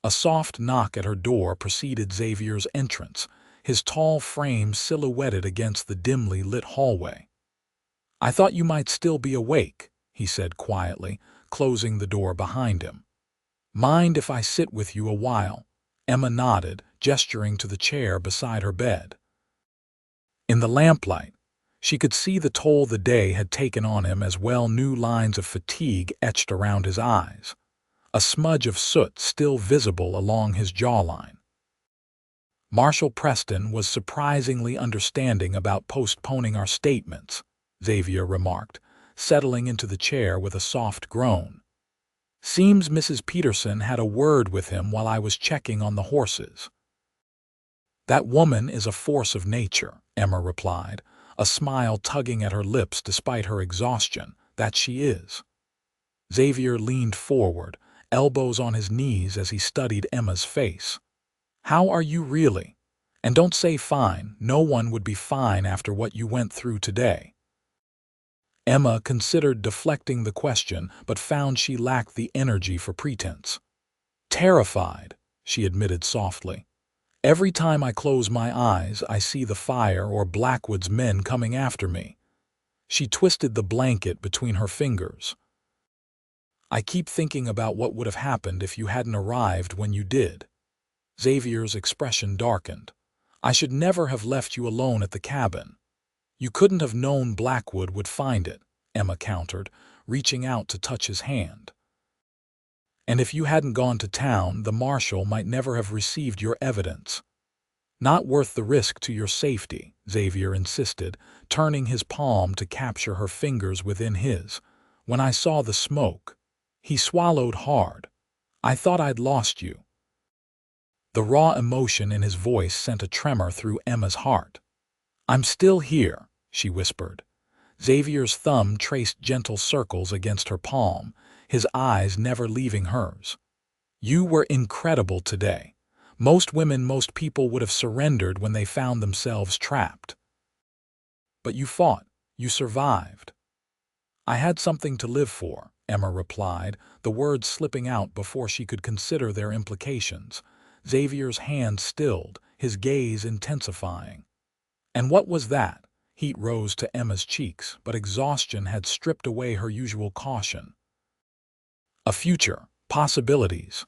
A soft knock at her door preceded Xavier's entrance, his tall frame silhouetted against the dimly lit hallway. "I thought you might still be awake," he said quietly, closing the door behind him. "Mind if I sit with you a while?" Emma nodded, gesturing to the chair beside her bed. In the lamplight, she could see the toll the day had taken on him, as well new lines of fatigue etched around his eyes, a smudge of soot still visible along his jawline. "Marshal Preston was surprisingly understanding about postponing our statements," Xavier remarked, settling into the chair with a soft groan. "Seems Mrs. Peterson had a word with him while I was checking on the horses." "That woman is a force of nature," Emma replied, a smile tugging at her lips despite her exhaustion. "That she is." Xavier leaned forward, elbows on his knees as he studied Emma's face. "How are you really? And don't say fine. No one would be fine after what you went through today." Emma considered deflecting the question, but found she lacked the energy for pretense. "Terrified," she admitted softly. "Every time I close my eyes, I see the fire or Blackwood's men coming after me." She twisted the blanket between her fingers. "I keep thinking about what would have happened if you hadn't arrived when you did." Xavier's expression darkened. "I should never have left you alone at the cabin." "You couldn't have known Blackwood would find it," Emma countered, reaching out to touch his hand. "And if you hadn't gone to town, the marshal might never have received your evidence." "Not worth the risk to your safety," Xavier insisted, turning his palm to capture her fingers within his. "When I saw the smoke," he swallowed hard, "I thought I'd lost you." The raw emotion in his voice sent a tremor through Emma's heart. "I'm still here," she whispered. Xavier's thumb traced gentle circles against her palm, his eyes never leaving hers. "You were incredible today. Most women, most people would have surrendered when they found themselves trapped. But you fought. You survived." "I had something to live for," Emma replied, the words slipping out before she could consider their implications. Xavier's hand stilled, his gaze intensifying. "And what was that?" Heat rose to Emma's cheeks, but exhaustion had stripped away her usual caution. "A future. Possibilities."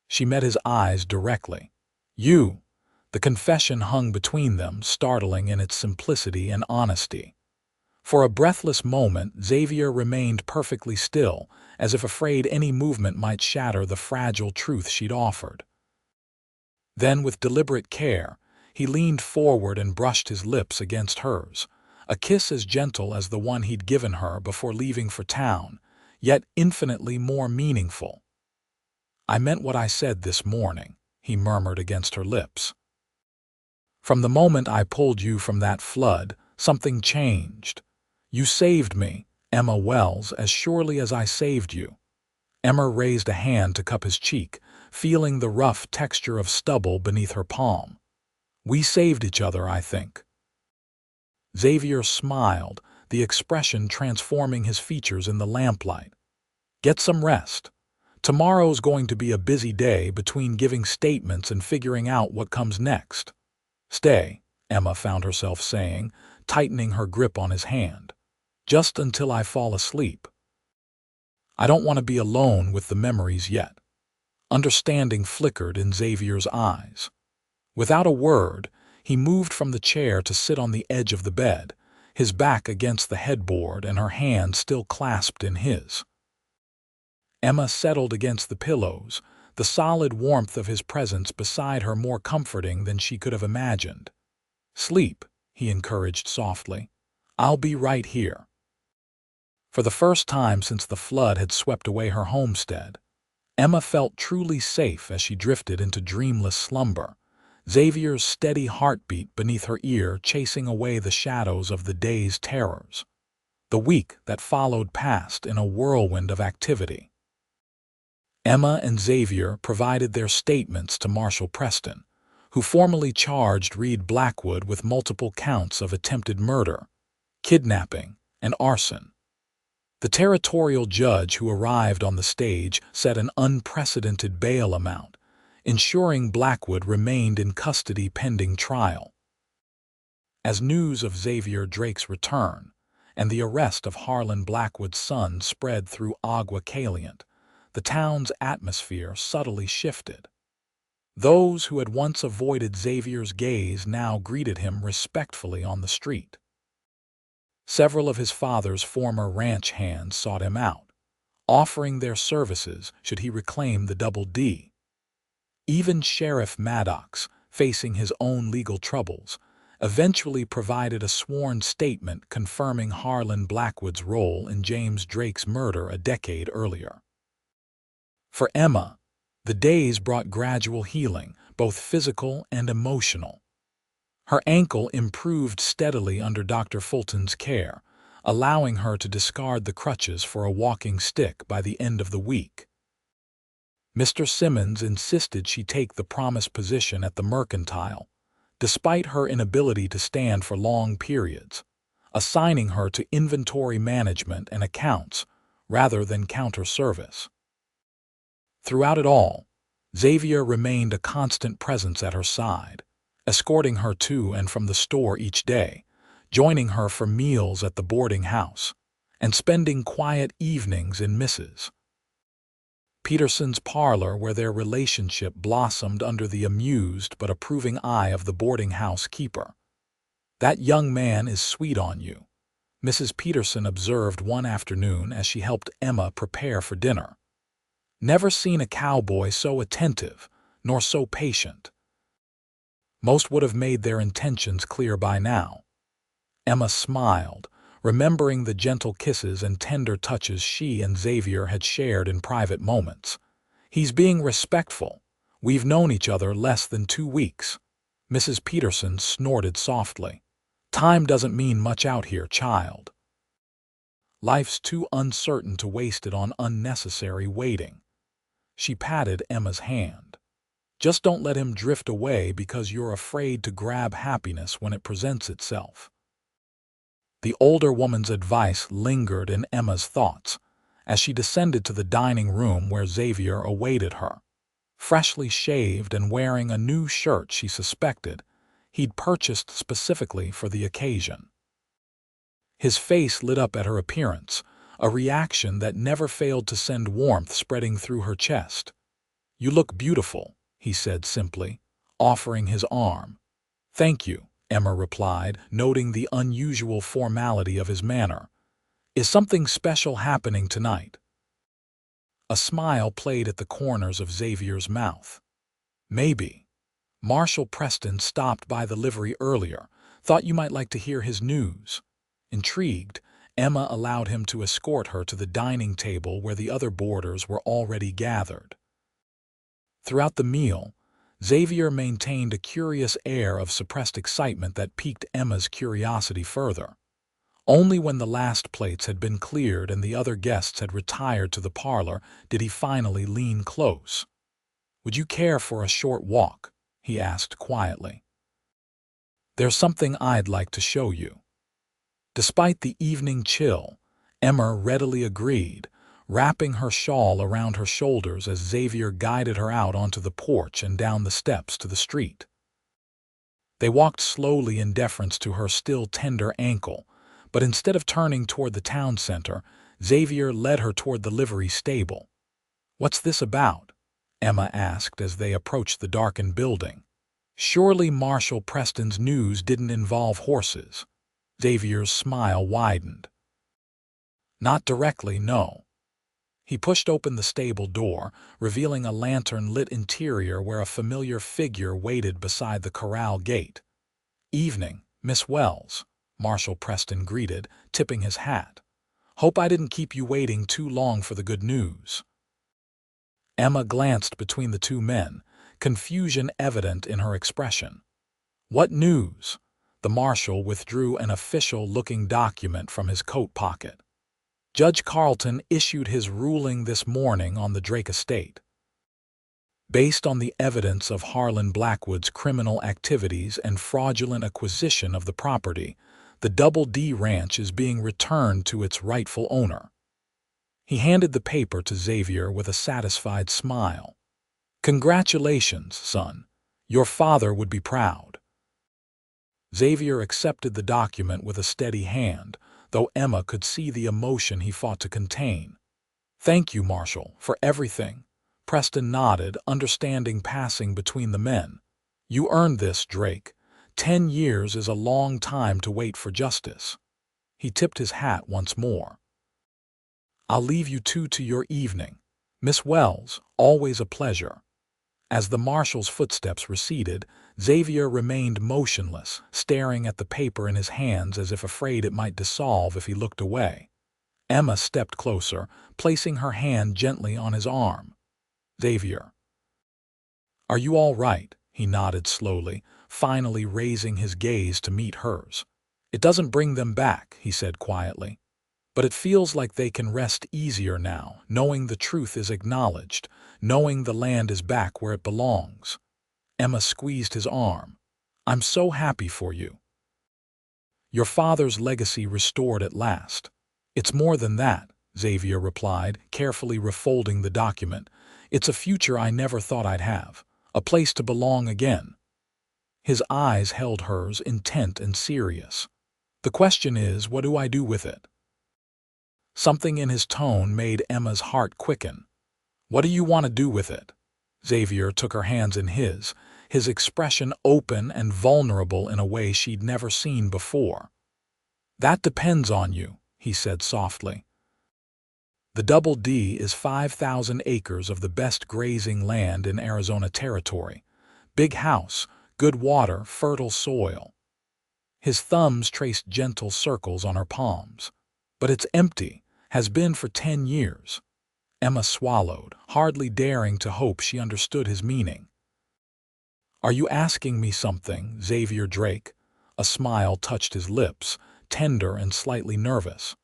She met his eyes directly. "You." The confession hung between them, startling in its simplicity and honesty. For a breathless moment, Xavier remained perfectly still, as if afraid any movement might shatter the fragile truth she'd offered. Then, with deliberate care, he leaned forward and brushed his lips against hers, a kiss as gentle as the one he'd given her before leaving for town, yet infinitely more meaningful. "I meant what I said this morning," he murmured against her lips. "From the moment I pulled you from that flood, something changed. You saved me, Emma Wells, as surely as I saved you." Emma raised a hand to cup his cheek, feeling the rough texture of stubble beneath her palm. "We saved each other, I think." Xavier smiled, the expression transforming his features in the lamplight. "Get some rest. Tomorrow's going to be a busy day between giving statements and figuring out what comes next." "Stay," Emma found herself saying, tightening her grip on his hand. "Just until I fall asleep. I don't want to be alone with the memories yet." Understanding flickered in Xavier's eyes. Without a word, he moved from the chair to sit on the edge of the bed, his back against the headboard and her hand still clasped in his. Emma settled against the pillows, the solid warmth of his presence beside her more comforting than she could have imagined. "Sleep," he encouraged softly. "I'll be right here." For the first time since the flood had swept away her homestead, Emma felt truly safe as she drifted into dreamless slumber, Xavier's steady heartbeat beneath her ear chasing away the shadows of the day's terrors. The week that followed passed in a whirlwind of activity. Emma and Xavier provided their statements to Marshal Preston, who formally charged Reed Blackwood with multiple counts of attempted murder, kidnapping, and arson. The territorial judge who arrived on the stage set an unprecedented bail amount, ensuring Blackwood remained in custody pending trial. As news of Xavier Drake's return and the arrest of Harlan Blackwood's son spread through Agua Caliente, the town's atmosphere subtly shifted. Those who had once avoided Xavier's gaze now greeted him respectfully on the street. Several of his father's former ranch hands sought him out, offering their services should he reclaim the Double D. Even Sheriff Maddox, facing his own legal troubles, eventually provided a sworn statement confirming Harlan Blackwood's role in James Drake's murder a decade earlier. For Emma, the days brought gradual healing, both physical and emotional. Her ankle improved steadily under Dr. Fulton's care, allowing her to discard the crutches for a walking stick by the end of the week. Mr. Simmons insisted she take the promised position at the Mercantile, despite her inability to stand for long periods, assigning her to inventory management and accounts rather than counter service. Throughout it all, Xavier remained a constant presence at her side, escorting her to and from the store each day, joining her for meals at the boarding house, and spending quiet evenings in Mrs. Peterson's parlor where their relationship blossomed under the amused but approving eye of the boarding house keeper. "That young man is sweet on you," Mrs. Peterson observed one afternoon as she helped Emma prepare for dinner. "Never seen a cowboy so attentive, nor so patient." Most would have made their intentions clear by now. Emma smiled, remembering the gentle kisses and tender touches she and Xavier had shared in private moments. "He's being respectful. We've known each other less than 2 weeks." Mrs. Peterson snorted softly. "Time doesn't mean much out here, child. Life's too uncertain to waste it on unnecessary waiting." She patted Emma's hand. "Just don't let him drift away because you're afraid to grab happiness when it presents itself." The older woman's advice lingered in Emma's thoughts as she descended to the dining room where Xavier awaited her. Freshly shaved and wearing a new shirt she suspected he'd purchased specifically for the occasion. His face lit up at her appearance, a reaction that never failed to send warmth spreading through her chest. "You look beautiful," he said simply, offering his arm. "Thank you," Emma replied, noting the unusual formality of his manner. "Is something special happening tonight?" A smile played at the corners of Xavier's mouth. "Maybe. Marshal Preston stopped by the livery earlier. Thought you might like to hear his news." Intrigued, Emma allowed him to escort her to the dining table where the other boarders were already gathered. Throughout the meal, Xavier maintained a curious air of suppressed excitement that piqued Emma's curiosity further. Only when the last plates had been cleared and the other guests had retired to the parlor did he finally lean close. "Would you care for a short walk?" he asked quietly. "There's something I'd like to show you." Despite the evening chill, Emma readily agreed, wrapping her shawl around her shoulders as Xavier guided her out onto the porch and down the steps to the street. They walked slowly in deference to her still tender ankle, but instead of turning toward the town center, Xavier led her toward the livery stable. "What's this about?" Emma asked as they approached the darkened building. Surely Marshal Preston's news didn't involve horses. Xavier's smile widened. "Not directly, no." He pushed open the stable door, revealing a lantern-lit interior where a familiar figure waited beside the corral gate. "Evening, Miss Wells," Marshal Preston greeted, tipping his hat. "Hope I didn't keep you waiting too long for the good news." Emma glanced between the two men, confusion evident in her expression. "What news?" The marshal withdrew an official-looking document from his coat pocket. "Judge Carlton issued his ruling this morning on the Drake estate. Based on the evidence of Harlan Blackwood's criminal activities and fraudulent acquisition of the property, the Double D Ranch is being returned to its rightful owner." He handed the paper to Xavier with a satisfied smile. "Congratulations, son. Your father would be proud." Xavier accepted the document with a steady hand, though Emma could see the emotion he fought to contain. "Thank you, Marshal, for everything." Preston nodded, understanding passing between the men. "You earned this, Drake. 10 years is a long time to wait for justice." He tipped his hat once more. "I'll leave you two to your evening. Miss Wells, always a pleasure." As the marshal's footsteps receded, Xavier remained motionless, staring at the paper in his hands as if afraid it might dissolve if he looked away. Emma stepped closer, placing her hand gently on his arm. "Xavier." "Are you all right?" He nodded slowly, finally raising his gaze to meet hers. "It doesn't bring them back," he said quietly. "But it feels like they can rest easier now, knowing the truth is acknowledged, knowing the land is back where it belongs." Emma squeezed his arm. "I'm so happy for you. Your father's legacy restored at last." "It's more than that," Xavier replied, carefully refolding the document. "It's a future I never thought I'd have, a place to belong again." His eyes held hers, intent and serious. "The question is, what do I do with it?" Something in his tone made Emma's heart quicken. "What do you want to do with it?" Xavier took her hands in his expression open and vulnerable in a way she'd never seen before. "That depends on you," he said softly. "The Double D is 5,000 acres of the best grazing land in Arizona Territory. Big house, good water, fertile soil." His thumbs traced gentle circles on her palms. "But it's empty. Has been for 10 years. Emma swallowed, hardly daring to hope she understood his meaning. "Are you asking me something, Xavier Drake?" A smile touched his lips, tender and slightly nervous.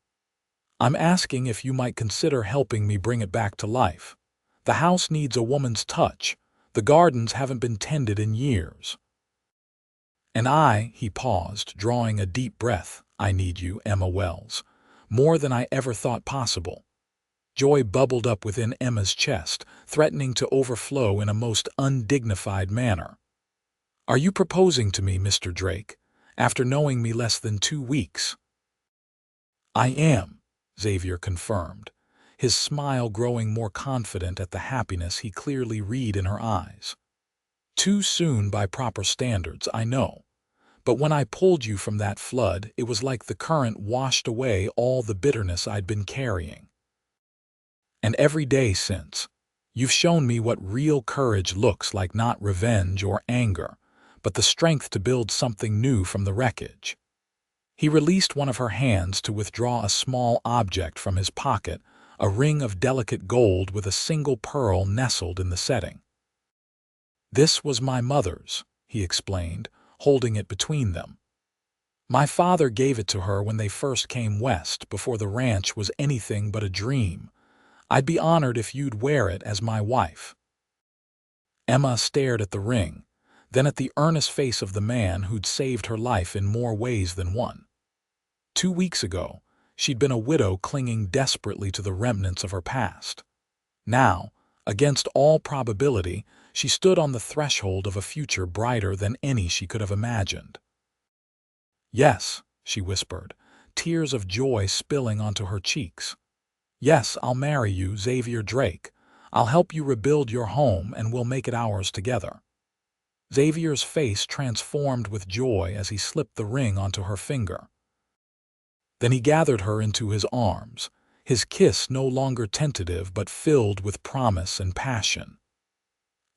"I'm asking if you might consider helping me bring it back to life. The house needs a woman's touch. The gardens haven't been tended in years. And he paused, drawing a deep breath. "I need you, Emma Wells. More than I ever thought possible." Joy bubbled up within Emma's chest, threatening to overflow in a most undignified manner. "Are you proposing to me, Mr. Drake, after knowing me less than 2 weeks?" "I am," Xavier confirmed, his smile growing more confident at the happiness he clearly read in her eyes. "Too soon by proper standards, I know. But when I pulled you from that flood, it was like the current washed away all the bitterness I'd been carrying. And every day since, you've shown me what real courage looks like, not revenge or anger, but the strength to build something new from the wreckage." He released one of her hands to withdraw a small object from his pocket, a ring of delicate gold with a single pearl nestled in the setting. "This was my mother's," he explained, holding it between them. "My father gave it to her when they first came west, before the ranch was anything but a dream. I'd be honored if you'd wear it as my wife." Emma stared at the ring, then at the earnest face of the man who'd saved her life in more ways than one. 2 weeks ago, she'd been a widow clinging desperately to the remnants of her past. Now, against all probability, She stood on the threshold of a future brighter than any she could have imagined. "Yes," she whispered, tears of joy spilling onto her cheeks. "Yes, I'll marry you, Xavier Drake. I'll help you rebuild your home and we'll make it ours together." Xavier's face transformed with joy as he slipped the ring onto her finger. Then he gathered her into his arms, his kiss no longer tentative but filled with promise and passion.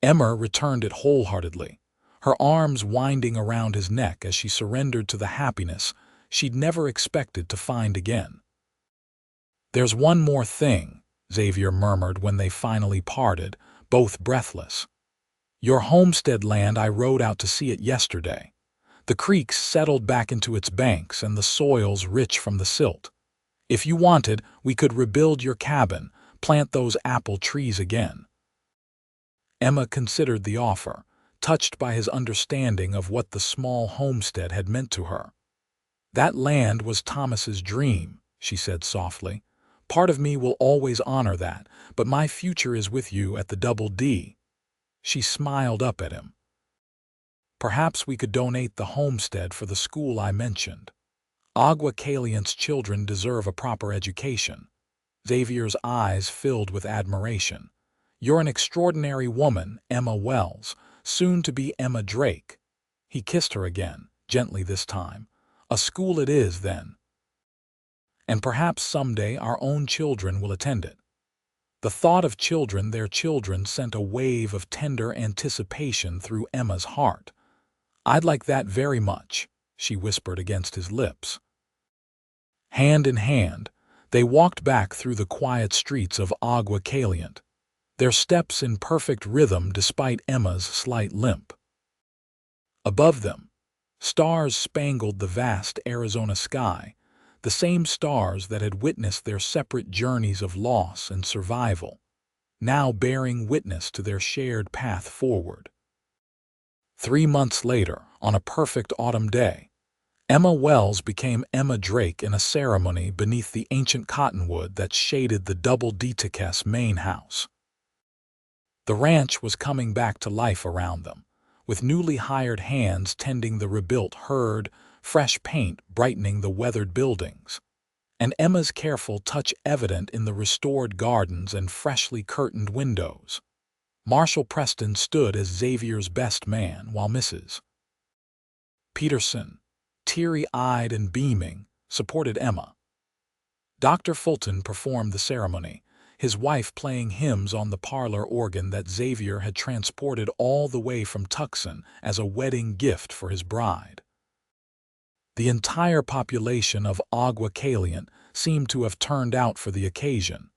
Emma returned it wholeheartedly, her arms winding around his neck as she surrendered to the happiness she'd never expected to find again. "There's one more thing," Xavier murmured when they finally parted, both breathless. "Your homestead land, I rode out to see it yesterday. The creek's settled back into its banks and the soil's rich from the silt. If you wanted, we could rebuild your cabin, plant those apple trees again." Emma considered the offer, touched by his understanding of what the small homestead had meant to her. "That land was Thomas's dream," she said softly. "Part of me will always honor that, but my future is with you at the Double D." She smiled up at him. "Perhaps we could donate the homestead for the school I mentioned. Agua Caliente's children deserve a proper education." Xavier's eyes filled with admiration. "You're an extraordinary woman, Emma Wells, soon to be Emma Drake." He kissed her again, gently this time. "A school it is, then. And perhaps someday our own children will attend it." The thought of children, their children, sent a wave of tender anticipation through Emma's heart. "I'd like that very much," she whispered against his lips. Hand in hand, they walked back through the quiet streets of Agua Caliente, their steps in perfect rhythm despite Emma's slight limp. Above them, stars spangled the vast Arizona sky, the same stars that had witnessed their separate journeys of loss and survival, now bearing witness to their shared path forward. 3 months later, on a perfect autumn day, Emma Wells became Emma Drake in a ceremony beneath the ancient cottonwood that shaded the Double D's main house. The ranch was coming back to life around them, with newly hired hands tending the rebuilt herd, fresh paint brightening the weathered buildings, and Emma's careful touch evident in the restored gardens and freshly curtained windows. Marshall Preston stood as Xavier's best man, while Mrs. Peterson, teary-eyed and beaming, supported Emma. Dr. Fulton performed the ceremony, his wife playing hymns on the parlor organ that Xavier had transported all the way from Tucson as a wedding gift for his bride. The entire population of Agua Caliente seemed to have turned out for the occasion,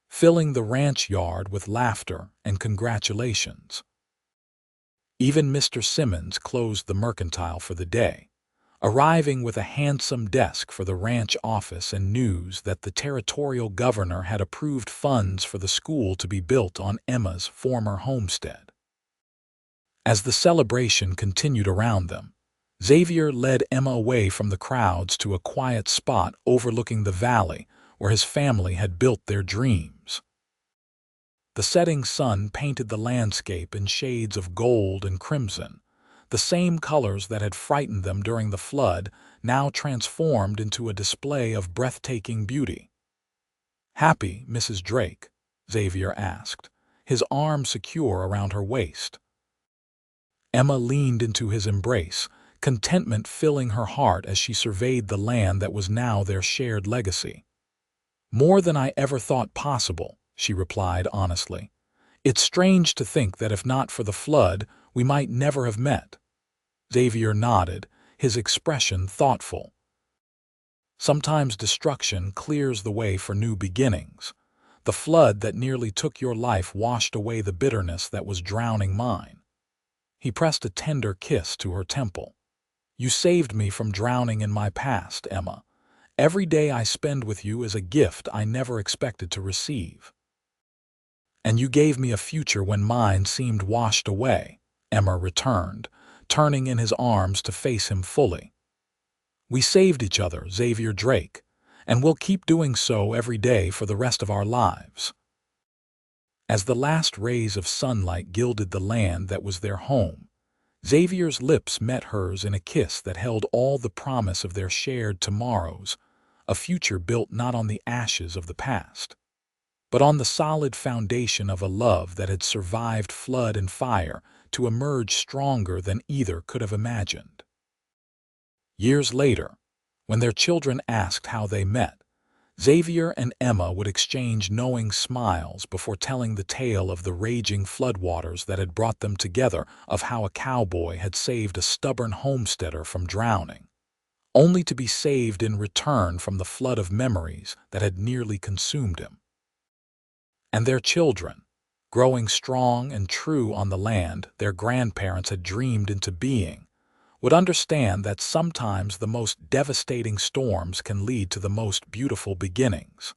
filling the ranch yard with laughter and congratulations. Even Mr. Simmons closed the mercantile for the day, arriving with a handsome desk for the ranch office and news that the territorial governor had approved funds for the school to be built on Emma's former homestead. As the celebration continued around them, Xavier led Emma away from the crowds to a quiet spot overlooking the valley where his family had built their dreams. The setting sun painted the landscape in shades of gold and crimson, the same colors that had frightened them during the flood, now transformed into a display of breathtaking beauty. "Happy, Mrs. Drake?" Xavier asked, his arm secure around her waist. Emma leaned into his embrace, contentment filling her heart as she surveyed the land that was now their shared legacy. "More than I ever thought possible," she replied honestly. "It's strange to think that if not for the flood, we might never have met." Xavier nodded, his expression thoughtful. "Sometimes destruction clears the way for new beginnings. The flood that nearly took your life washed away the bitterness that was drowning mine." He pressed a tender kiss to her temple. "You saved me from drowning in my past, Emma. Every day I spend with you is a gift I never expected to receive." "And you gave me a future when mine seemed washed away," Emma returned, turning in his arms to face him fully. "We saved each other, Xavier Drake, and we'll keep doing so every day for the rest of our lives." As the last rays of sunlight gilded the land that was their home, Xavier's lips met hers in a kiss that held all the promise of their shared tomorrows, a future built not on the ashes of the past, but on the solid foundation of a love that had survived flood and fire to emerge stronger than either could have imagined. Years later, when their children asked how they met, Xavier and Emma would exchange knowing smiles before telling the tale of the raging floodwaters that had brought them together, of how a cowboy had saved a stubborn homesteader from drowning, only to be saved in return from the flood of memories that had nearly consumed him. And their children, growing strong and true on the land their grandparents had dreamed into being, would understand that sometimes the most devastating storms can lead to the most beautiful beginnings.